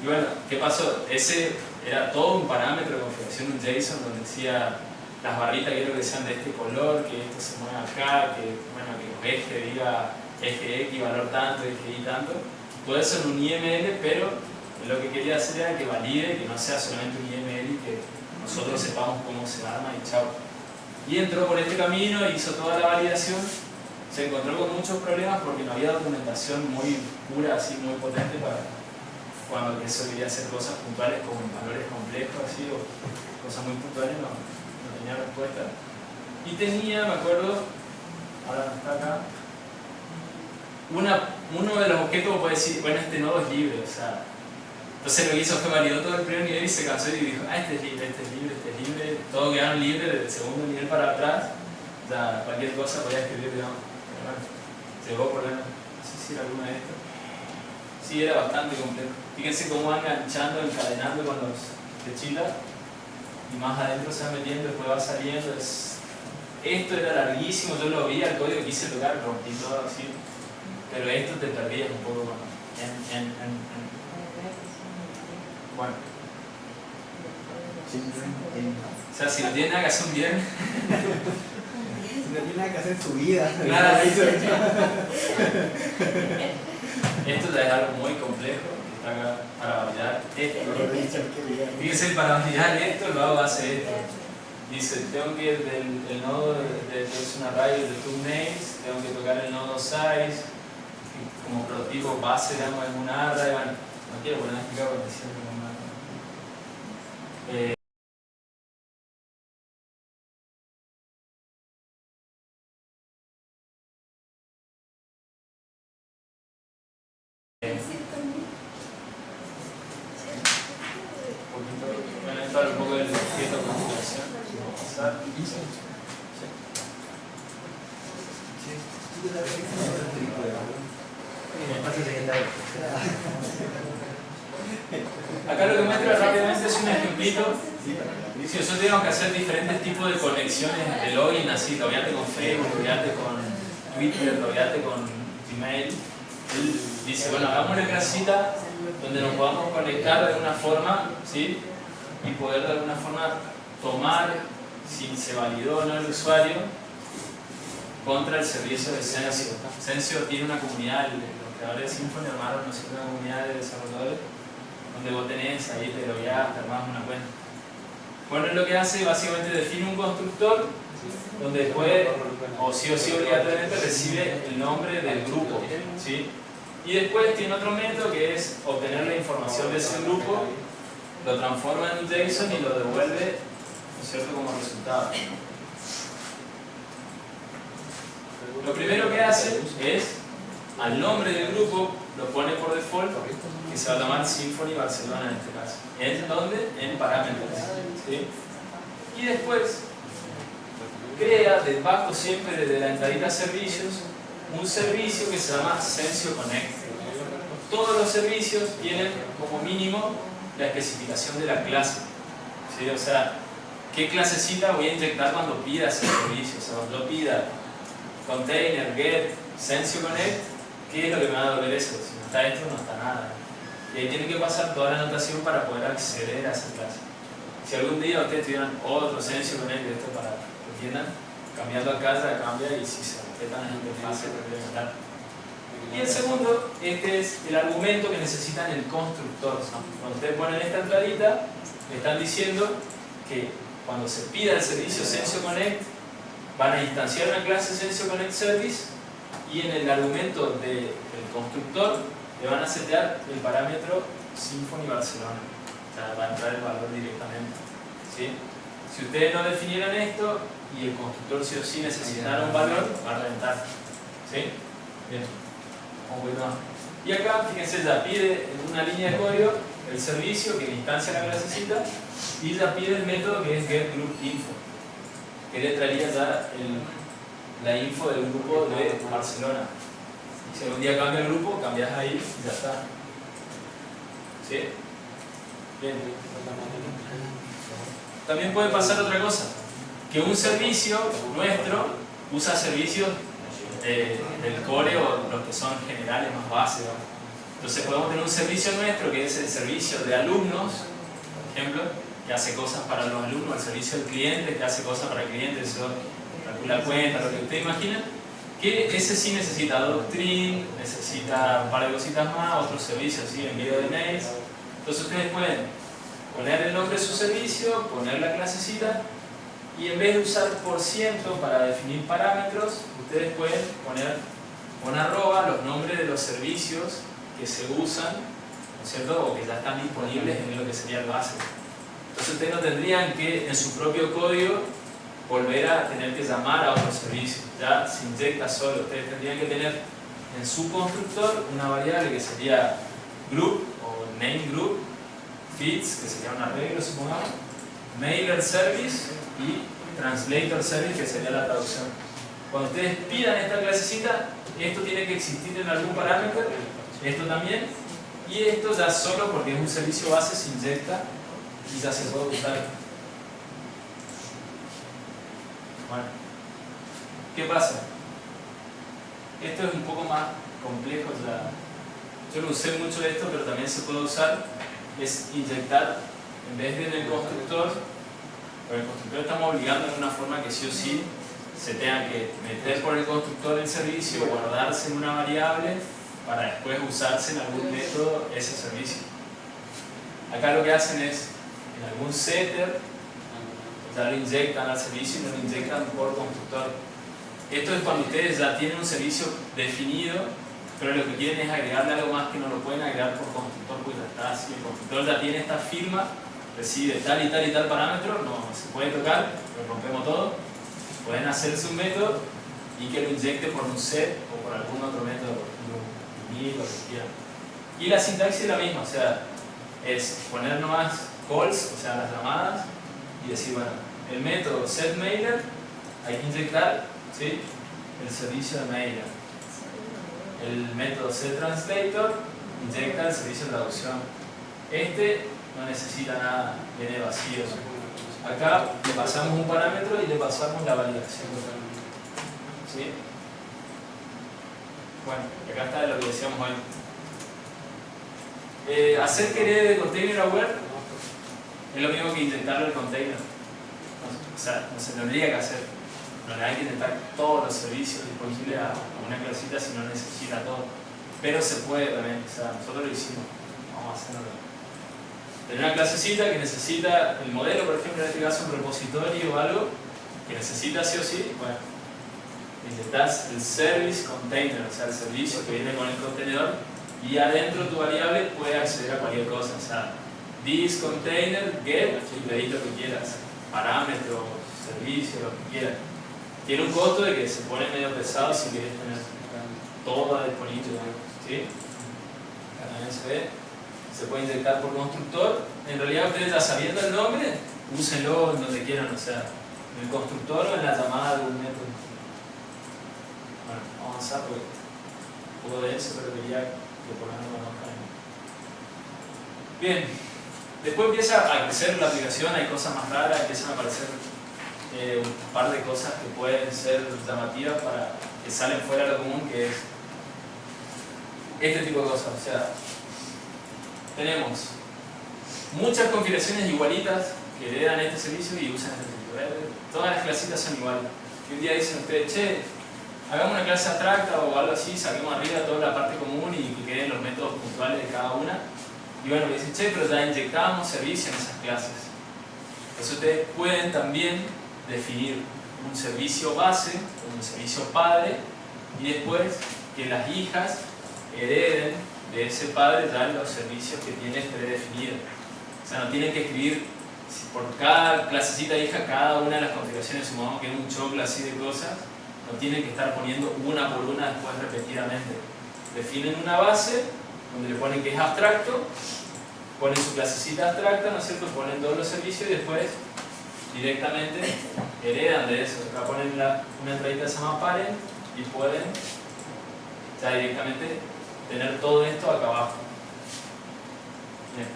Y bueno, ¿qué pasó? Ese era todo un parámetro de configuración, un JSON donde decía las barritas quiero que sean de este color, que esto se mueva acá, que, bueno, que los ejes diga eje X, valor tanto, eje Y tanto. Todo eso en un IML, pero lo que quería hacer era que valide, que no sea solamente un IML y que nosotros sepamos cómo se arma y chao. Y entró por este camino, hizo toda la validación, se encontró con muchos problemas porque no había documentación muy pura, así muy potente para cuando eso quería hacer cosas puntuales como valores complejos así o cosas muy puntuales, no tenía respuesta. Y tenía, me acuerdo, ahora no está acá, uno de los objetos puede decir, bueno, este nodo es libre, o sea, entonces lo que hizo fue validó todo el primer nivel y se cansó y dijo, este es libre, este es libre, este es libre, todos quedaron libres del segundo nivel para atrás, ya cualquier cosa podía escribir, digamos, pero bueno, llegó por no sé si era alguna de estas. Sí, era bastante complejo. Fíjense cómo van enganchando, encadenando con los flechitas y más adentro se va metiendo, después va saliendo. Esto era larguísimo, yo lo vi al código, quise tocar, rompí todo así, pero esto te perdías un poco con bueno. O sea, si no tiene nada que hacer un viernes. No tiene nada que hacer en su vida. Nada. Esto ya es algo muy complejo, que está acá para validar esto. Fíjense, para validar esto lo hago hace esto. Dice, tengo que ir del nodo es un array de two names, tengo que tocar el nodo size, como prototipo base, digamos, en un array. Bueno, no quiero poner a explicar porque siempre no me bueno, esto habla un poco del objeto de configuración. Acá lo que muestra rápidamente es un ejemplito. Si nosotros tenemos que hacer diferentes tipos de conexiones de login, así, loguearte con Facebook, loguearte con Twitter, loguearte con Gmail. Él dice, bueno, hagamos una casita donde nos podamos conectar de alguna forma, ¿sí? Y poder de alguna forma tomar si se validó o no el usuario contra el servicio de Sensio. Sensio tiene una comunidad, los creadores de Symfony armaron una comunidad de desarrolladores donde vos tenés, ahí te logueás, te armás una cuenta. Bueno, lo que hace básicamente define un constructor donde después, o sí obligatoriamente, recibe el nombre del grupo, ¿sí? Y después tiene otro método que es obtener la información de ese grupo, lo transforma en un JSON y lo devuelve, ¿no es cierto?, como resultado. Lo primero que hace es, al nombre del grupo, lo pone por default, que se va a llamar Symfony Barcelona en este caso. ¿En dónde? En parámetros, ¿sí? Y después crea debajo siempre desde la entradita servicios un servicio que se llama Sensio Connect. Todos los servicios tienen como mínimo la especificación de la clase, ¿sí? O sea, ¿qué clasecita voy a inyectar cuando pida ese servicio? O sea, cuando pida container, get, Sensio Connect, ¿qué es lo que me va a devolver eso? Si no está esto, no está nada. Y ahí tiene que pasar toda la notación para poder acceder a esa clase. Si algún día ustedes tuvieran otro Sensio Connect, esto para que entiendan, cambiando acá ya cambia y si se respetan las interfaces pueden hablar. Y el segundo, este es el argumento que necesitan el constructor. Cuando ustedes ponen esta entradita, le están diciendo que cuando se pida el servicio Sensio Connect, van a instanciar una clase Sensio Connect Service y en el argumento del constructor le van a setear el parámetro Symfony Barcelona. O sea, va a entrar el valor directamente, ¿sí? Si ustedes no definieran esto y el constructor sí o sí necesitara un valor, va a reventar, ¿sí? Bien. Y acá, fíjense, ya pide en una línea de código el servicio que instancia la clasecita y ya pide el método que es getGroupInfo, que le traería ya la info del grupo de Barcelona. Si algún día cambia el grupo, cambias ahí y ya está. ¿Sí? Bien. También puede pasar otra cosa, que un servicio nuestro usa servicios del core o los que son generales más básicos. Entonces podemos tener un servicio nuestro que es el servicio de alumnos, por ejemplo, que hace cosas para los alumnos, el servicio del cliente que hace cosas para el cliente, eso calcula cuentas, lo que ustedes imaginen, que ese sí necesita Doctrine, necesita un par de cositas más, otros servicios, ¿sí? Envío de mails. Entonces ustedes pueden poner el nombre de su servicio, poner la clasecita y en vez de usar % para definir parámetros, ustedes pueden poner con arroba los nombres de los servicios que se usan, ¿no es cierto? O que ya están disponibles en lo que sería el base. Entonces ustedes no tendrían que en su propio código volver a tener que llamar a otro servicio, ya se inyecta solo. Ustedes tendrían que tener en su constructor una variable que sería group o name group, feeds, que sería un arreglo supongamos, mailer service y translator service, que sería la traducción. Cuando ustedes pidan esta clasecita, esto tiene que existir en algún parámetro, esto también, y esto ya solo porque es un servicio base se inyecta y ya se puede usar. Bueno, ¿qué pasa? Esto es un poco más complejo ya. Yo no usé mucho de esto, pero también se puede usar, es inyectar, en vez de en el constructor, pero el constructor estamos obligando en una forma que sí o sí se tenga que meter por el constructor el servicio, guardarse en una variable para después usarse en algún método ese servicio. Acá lo que hacen es, en algún setter, ya lo inyectan al servicio y no lo inyectan por constructor. Esto es cuando ustedes ya tienen un servicio definido, pero lo que quieren es agregarle algo más que no lo pueden agregar por constructor, pues ya está. Si el constructor ya tiene esta firma, recibe tal y tal y tal parámetro, no se puede tocar, lo rompemos todo. Pueden hacerse un método y que lo inyecte por un set o por algún otro método, por ejemplo, un init, lo que quieran. Y la sintaxis es la misma, o sea, es poner nomás calls, o sea, las llamadas, y decir, bueno, el método setMailer, hay que inyectar, ¿sí?, el servicio de mailer. El método setTranslator inyecta el servicio de traducción. Este no necesita nada, viene vacío. Acá le pasamos un parámetro y le pasamos la validación. ¿Sí? Bueno, acá está lo que decíamos hoy. Hacer querer de container aware es lo mismo que inyectarlo el container. o sea, no se tendría que hacer. No le hay que intentar todos los servicios disponibles a una clasita si no necesita todo. Pero se puede también, o sea, nosotros lo hicimos, vamos a hacerlo. Tener una clasecita que necesita el modelo, por ejemplo, en este caso un repositorio o algo, que necesita sí o sí, bueno, necesitas el service container, o sea, el servicio que viene con el contenedor, y adentro tu variable puede acceder a cualquier cosa, o sea, this container, get, y pedís lo que quieras, parámetro, servicio, lo que quieras. Tiene un costo de que se pone medio pesado si quieres tener todo disponible, ¿sí? Acá también se ve. Se puede inyectar por constructor. En realidad ustedes ya sabiendo el nombre, úsenlo en donde quieran, o sea, en el constructor o en la llamada de un método. Bueno, vamos a avanzar porque un poco de eso, pero quería que por lo menos conozcan. Bien, después empieza a crecer la aplicación, hay cosas más raras, empiezan a aparecer un par de cosas que pueden ser llamativas para que salen fuera de lo común, que es este tipo de cosas. O sea, tenemos muchas configuraciones igualitas que heredan este servicio y usan este servicio. Todas las clasitas son iguales. Y un día dicen ustedes, che, hagamos una clase abstracta o algo así, saquemos arriba toda la parte común y que queden los métodos puntuales de cada una. Y bueno, me dicen, che, pero ya inyectábamos servicio en esas clases. Entonces ustedes pueden también definir un servicio base, un servicio padre, y después que las hijas hereden de ese padre ya los servicios que tienes predefinidos. O sea, no tienen que escribir por cada clasecita hija cada una de las configuraciones, supongamos que es un choclo así de cosas, no tienen que estar poniendo una por una después repetidamente. Definen una base donde le ponen que es abstracto, ponen su clasecita abstracta, ¿no es cierto? Ponen todos los servicios y después directamente heredan de eso. Acá ponen una entradita que se llama parent y pueden ya directamente tener todo esto acá abajo. Bien.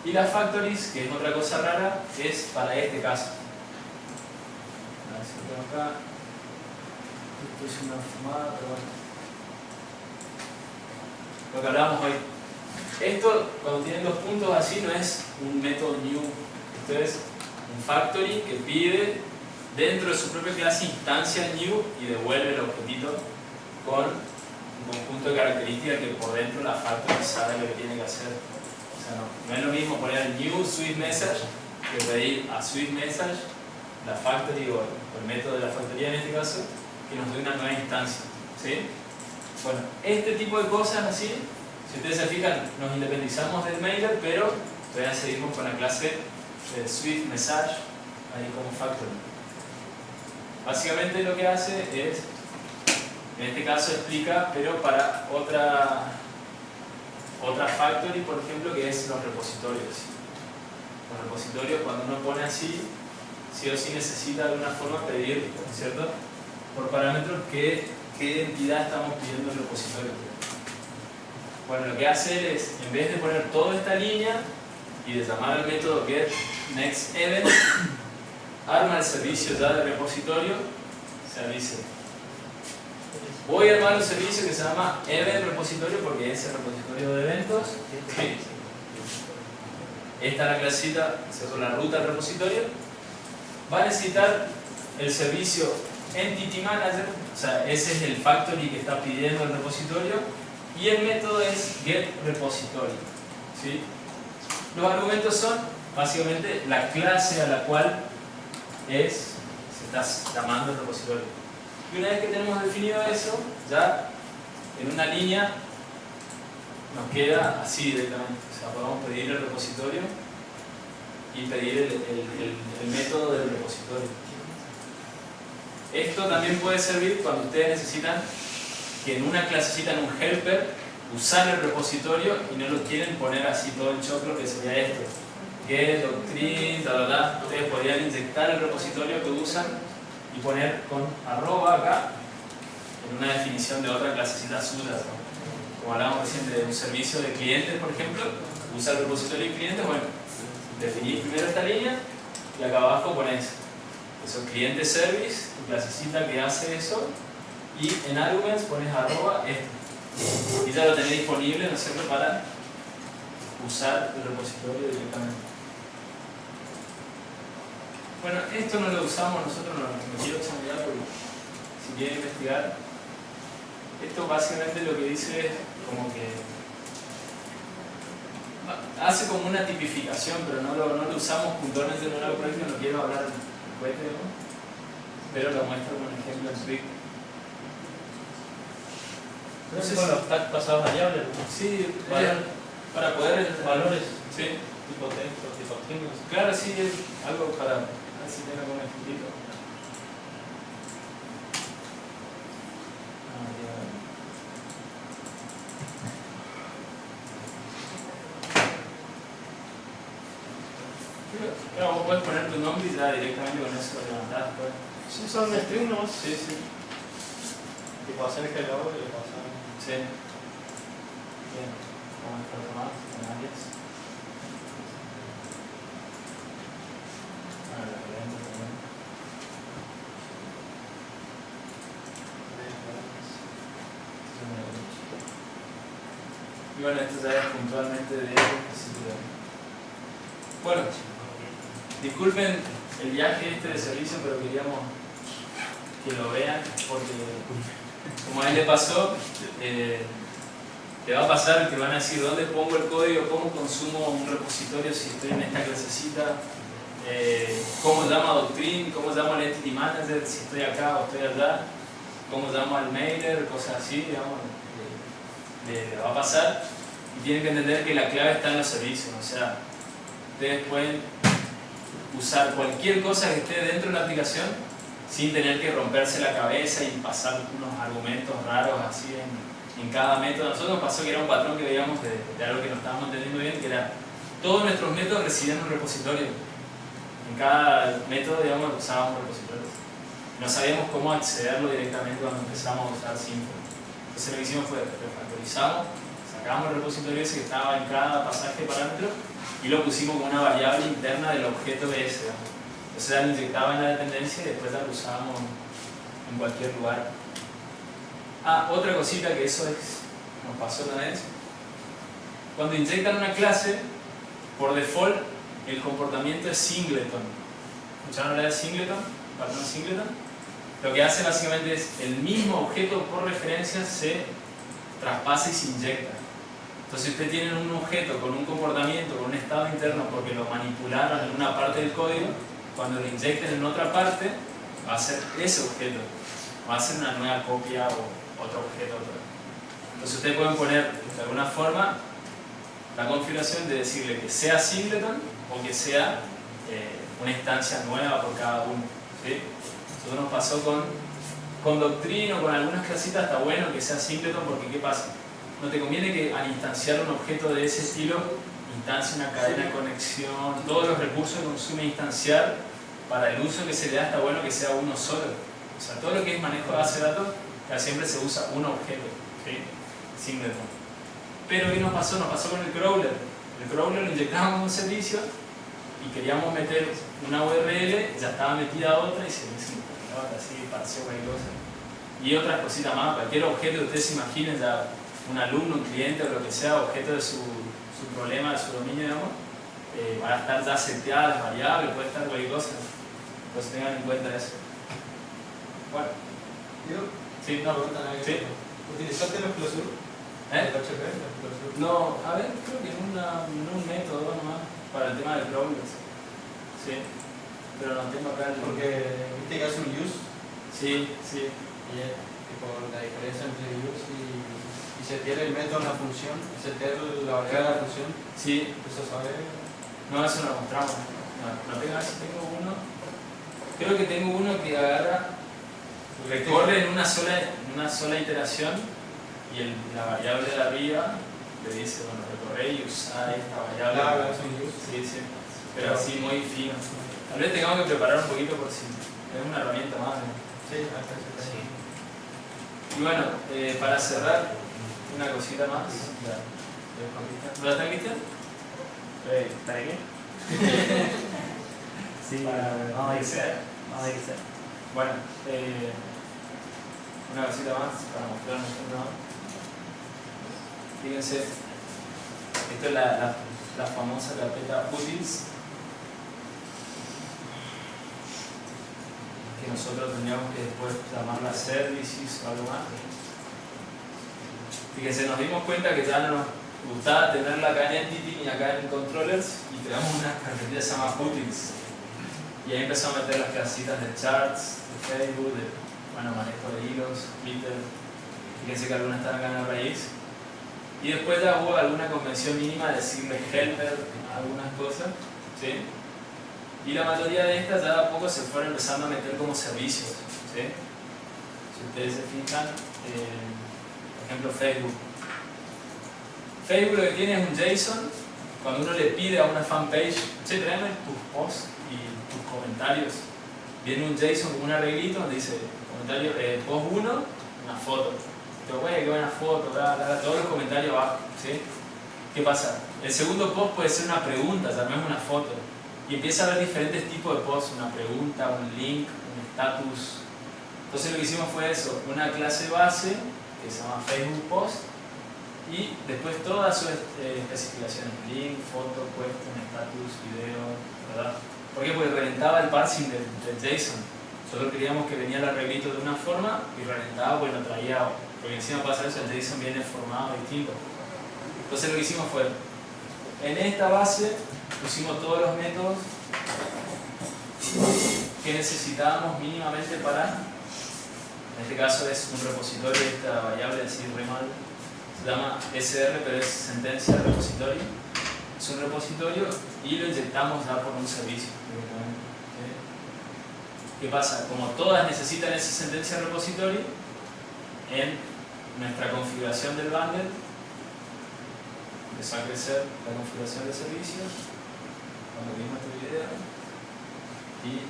Y las factories, que es otra cosa rara, es para este caso. A ver si lo tengo acá. Esto es una fumada, pero bueno. Lo que hablábamos hoy. Esto, cuando tienen dos puntos así, no es un método new. Esto es un factory que pide dentro de su propia clase instancia new y devuelve el objetito con un conjunto de características que por dentro la factory sabe lo que tiene que hacer. O sea, no es lo mismo poner el new Swift message que pedir a Swift message la factory o el método de la factoría en este caso que nos dé una nueva instancia. ¿Sí? Bueno, este tipo de cosas así, si ustedes se fijan, nos independizamos del mailer, pero todavía seguimos con la clase de Swift message ahí como factory. Básicamente lo que hace es, en este caso explica, pero para otra factory, por ejemplo, que es los repositorios. Los repositorios, cuando uno pone así, sí o sí necesita de alguna forma pedir, ¿cierto?, por parámetros qué identidad estamos pidiendo el repositorio. Bueno, lo que hace es, en vez de poner toda esta línea y de llamar al método getNextEvent, arma el servicio ya de repositorio, o sea, dice, voy a armar un servicio que se llama event repositorio porque es el repositorio de eventos. Sí. Esta es la clasita, ¿cierto?, la ruta del repositorio. Va a necesitar el servicio Entity Manager, o sea, ese es el factory que está pidiendo el repositorio, y el método es getRepository. ¿Sí? Los argumentos son básicamente la clase a la cual se está llamando el repositorio. Y una vez que tenemos definido eso, ya en una línea nos queda así directamente. O sea, podemos pedir el repositorio y pedir el método del repositorio. Esto también puede servir cuando ustedes necesitan que en una clasecita, en un helper, usar el repositorio y no lo quieren poner así todo el choclo que sería esto. Get, doctrine, ustedes podrían inyectar el repositorio que usan y poner con arroba acá en una definición de otra clasecita suya, ¿no? Como hablábamos recién de un servicio de clientes, por ejemplo, usa el repositorio de clientes. Bueno, definís primero esta línea y acá abajo pones eso, cliente service, tu clasecita que hace eso, y en arguments pones arroba esto y ya lo tenés disponible, ¿no es cierto?, para usar el repositorio directamente. Bueno, esto no lo usamos nosotros, no quiero chambear porque si quieren investigar, esto básicamente lo que dice es como que hace como una tipificación, pero no lo usamos puntualmente en un lado práctico, no quiero hablar del cohete, ¿no? Pero lo muestro como un ejemplo en Swift. No sé si los tags pasados variables, ¿no? Sí, para poder... Valores, Sí, tipo texto, tipo signos. claro, sí, es algo para ver si tiene algún ejemplito. Claro, vos podés poner tu nombre y ya directamente con eso lo levantás pues. Sí, son strings nomás. Sí, sí. Tipo hacer hello y le pasan. Sí. Bien. Vamos a estar más con alias. Ah, la reventa también. Y bueno, esto ya es puntualmente de disciplina. Bueno, disculpen el viaje este de servicio, pero queríamos que lo vean porque como a él le pasó, le va a pasar que van a decir dónde pongo el código, cómo consumo un repositorio si estoy en esta clasecita, cómo llamo a Doctrine, cómo llamo al Entity Manager si estoy acá o estoy allá, cómo llamo al mailer, cosas así, digamos, le va a pasar y tienen que entender que la clave está en los servicios, o sea, ustedes pueden usar cualquier cosa que esté dentro de la aplicación sin tener que romperse la cabeza y pasar unos argumentos raros así en cada método. A nosotros nos pasó que era un patrón que veíamos de algo que no estábamos entendiendo bien, que era todos nuestros métodos recibían un repositorio. En cada método, digamos, usábamos repositorios. No sabíamos cómo accederlo directamente cuando empezamos a usar Symfony. Entonces lo que hicimos fue refactorizamos, sacamos el repositorio ese que estaba en cada pasaje de parámetro y lo pusimos como una variable interna del objeto BS. Entonces ya lo inyectaba en la dependencia y después ya lo usábamos en cualquier lugar. Ah, otra cosita que eso nos pasó una vez. Cuando inyectan una clase, por default el comportamiento es singleton. ¿Escucharon hablar de singleton? ¿Patrón singleton? Lo que hace básicamente es el mismo objeto por referencia se traspasa y se inyecta. Entonces ustedes tienen un objeto con un comportamiento, con un estado interno porque lo manipularon en una parte del código, cuando lo inyecten en otra parte va a ser ese objeto, va a ser una nueva copia o otro objeto. Entonces ustedes pueden poner de alguna forma la configuración de decirle que sea singleton o que sea una instancia nueva por cada uno, ¿sí? Eso nos pasó con Doctrine o con algunas clasitas, está bueno que sea singleton porque ¿qué pasa? No te conviene que al instanciar un objeto de ese estilo instancia una cadena de conexión, todos los recursos que consume instanciar para el uso que se le da está bueno que sea uno solo. O sea, todo lo que es manejo de base de datos casi siempre se usa un objeto, ¿sí? Singleton. Pero ¿qué nos pasó? Nos pasó con el crawler. El crawler lo inyectábamos en un servicio y queríamos meter una URL, ya estaba metida otra y se me así, pareció cualquier cosa. Y otras cositas más, cualquier objeto que ustedes se imaginen, ya un alumno, un cliente o lo que sea, objeto de su problema, de su dominio, digamos, van a estar ya seteadas las variables, puede estar cualquier cosa. Entonces tengan en cuenta eso. Bueno. Sí, Una pregunta. Sí. ¿Utilizaste los closure? ¿Eh? ¿El HP? ¿Los closure? No, a ver, creo que en un método nomás para el tema del crawler. Sí, pero no tengo acá el... Porque viste que hace un use. Sí, sí. Y es tipo la diferencia entre use y setear el método en la función, setear la variable de la función. Sí. Eso sabe. No, eso no lo mostramos. No tengo, a ver si tengo uno. Creo que tengo uno que agarra, recorre en una sola iteración y la variable de arriba le dice, bueno, recorre y usa esta variable. Claro, es un use. Sí, sí. Pero así muy fino. Tal vez tengamos que preparar un poquito por si es una herramienta más. ¿No? Sí, hasta ese Sí. Y bueno, para cerrar, una cosita más. ¿Dónde está Cristian? ¿Para qué? Sí, Vamos a irse. ser. Bueno, una cosita más para mostrarnos un más. Fíjense, esto es la famosa carpeta utils. nosotros tendríamos que después llamarla services o algo más. Fíjense, nos dimos cuenta que ya no nos gustaba tenerla acá en Entity y acá en Controllers y creamos una carpetilla que se llama Footings. Y ahí empezamos a meter las clasitas de charts, de Facebook, de manejo de hilos, Twitter. Fíjense que algunas están acá en la raíz. Y después ya hubo alguna convención mínima de decirle helper a algunas cosas. ¿Sí? Y la mayoría de estas ya a poco se fueron empezando a meter como servicios. ¿Sí? Si ustedes se fijan, por ejemplo Facebook. Facebook lo que tiene es un JSON. Cuando uno le pide a una fanpage, che, tráeme tus posts y tus comentarios, viene un JSON con un arreglito donde dice, comentario, post 1, una foto. Pero güey, qué buena foto, bla, bla, bla, todos los comentarios abajo. ¿Sí? ¿Qué pasa? El segundo post puede ser una pregunta, ya no es una foto. Y empieza a haber diferentes tipos de posts, una pregunta, un link, un status. Entonces lo que hicimos fue eso, una clase base que se llama Facebook Post y después todas sus especificaciones, link, foto, question, status, video, ¿verdad? ¿Por qué? Porque reventaba el parsing del JSON. Nosotros queríamos que venía el arreglito de una forma y reventaba, bueno, traía, porque encima pasa eso, el JSON viene formado distinto. Entonces lo que hicimos fue, en esta base pusimos todos los métodos que necesitábamos mínimamente para, en este caso es un repositorio de esta variable, decir remal, se llama SR, pero es sentencia repositorio. Es un repositorio y lo inyectamos ya por un servicio. ¿Qué pasa? Como todas necesitan esa sentencia repositorio, en nuestra configuración del bundle empezó a crecer la configuración de servicios cuando vimos este video y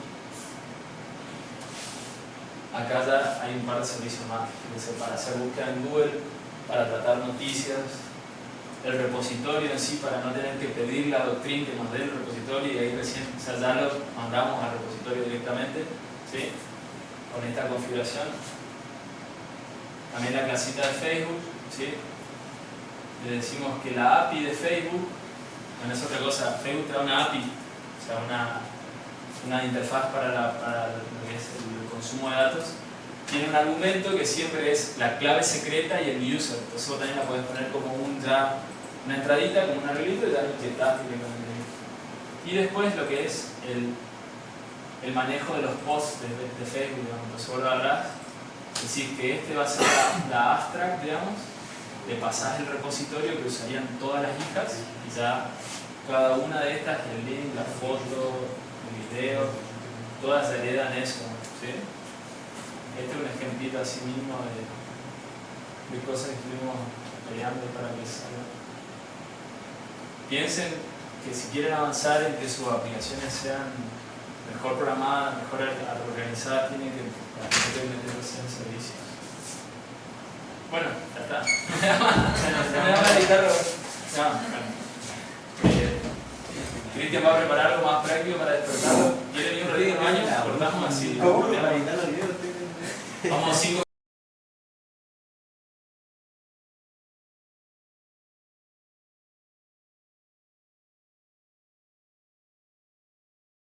acá ya hay un par de servicios más, para hacer búsqueda en Google, para tratar noticias, el repositorio en sí para no tener que pedir la doctrina que nos dé el repositorio y ahí recién, o sea, ya lo mandamos al repositorio directamente, ¿sí? Con esta configuración. También la clasita de Facebook, ¿sí? Le decimos que la API de Facebook, bueno, es otra cosa, Facebook te da una API, o sea, una interfaz para lo que es el consumo de datos. Tiene un argumento que siempre es la clave secreta y el user, entonces vos también la podés poner como una entradita, como un arreglito y ya lo inyectás directamente. Y después lo que es el manejo de los posts de Facebook, digamos, entonces vos lo agarrás, decís que este va a ser la abstract, digamos, le pasás el repositorio que usarían todas las hijas y ya cada una de estas, el link, la foto, el video, todas heredan eso, ¿sí? Este es un ejemplito así mismo de cosas que estuvimos peleando para que salga. Piensen que si quieren avanzar en que sus aplicaciones sean mejor programadas, mejor organizadas, tienen que meterse en servicios. Bueno, ya está. Me da la guitarra. Cristian va a preparar algo más práctico para despertarlo. ¿Quiere ir un ratito al baño? Cortamos así. ¿Cómo? Para editar los videos. Vamos 5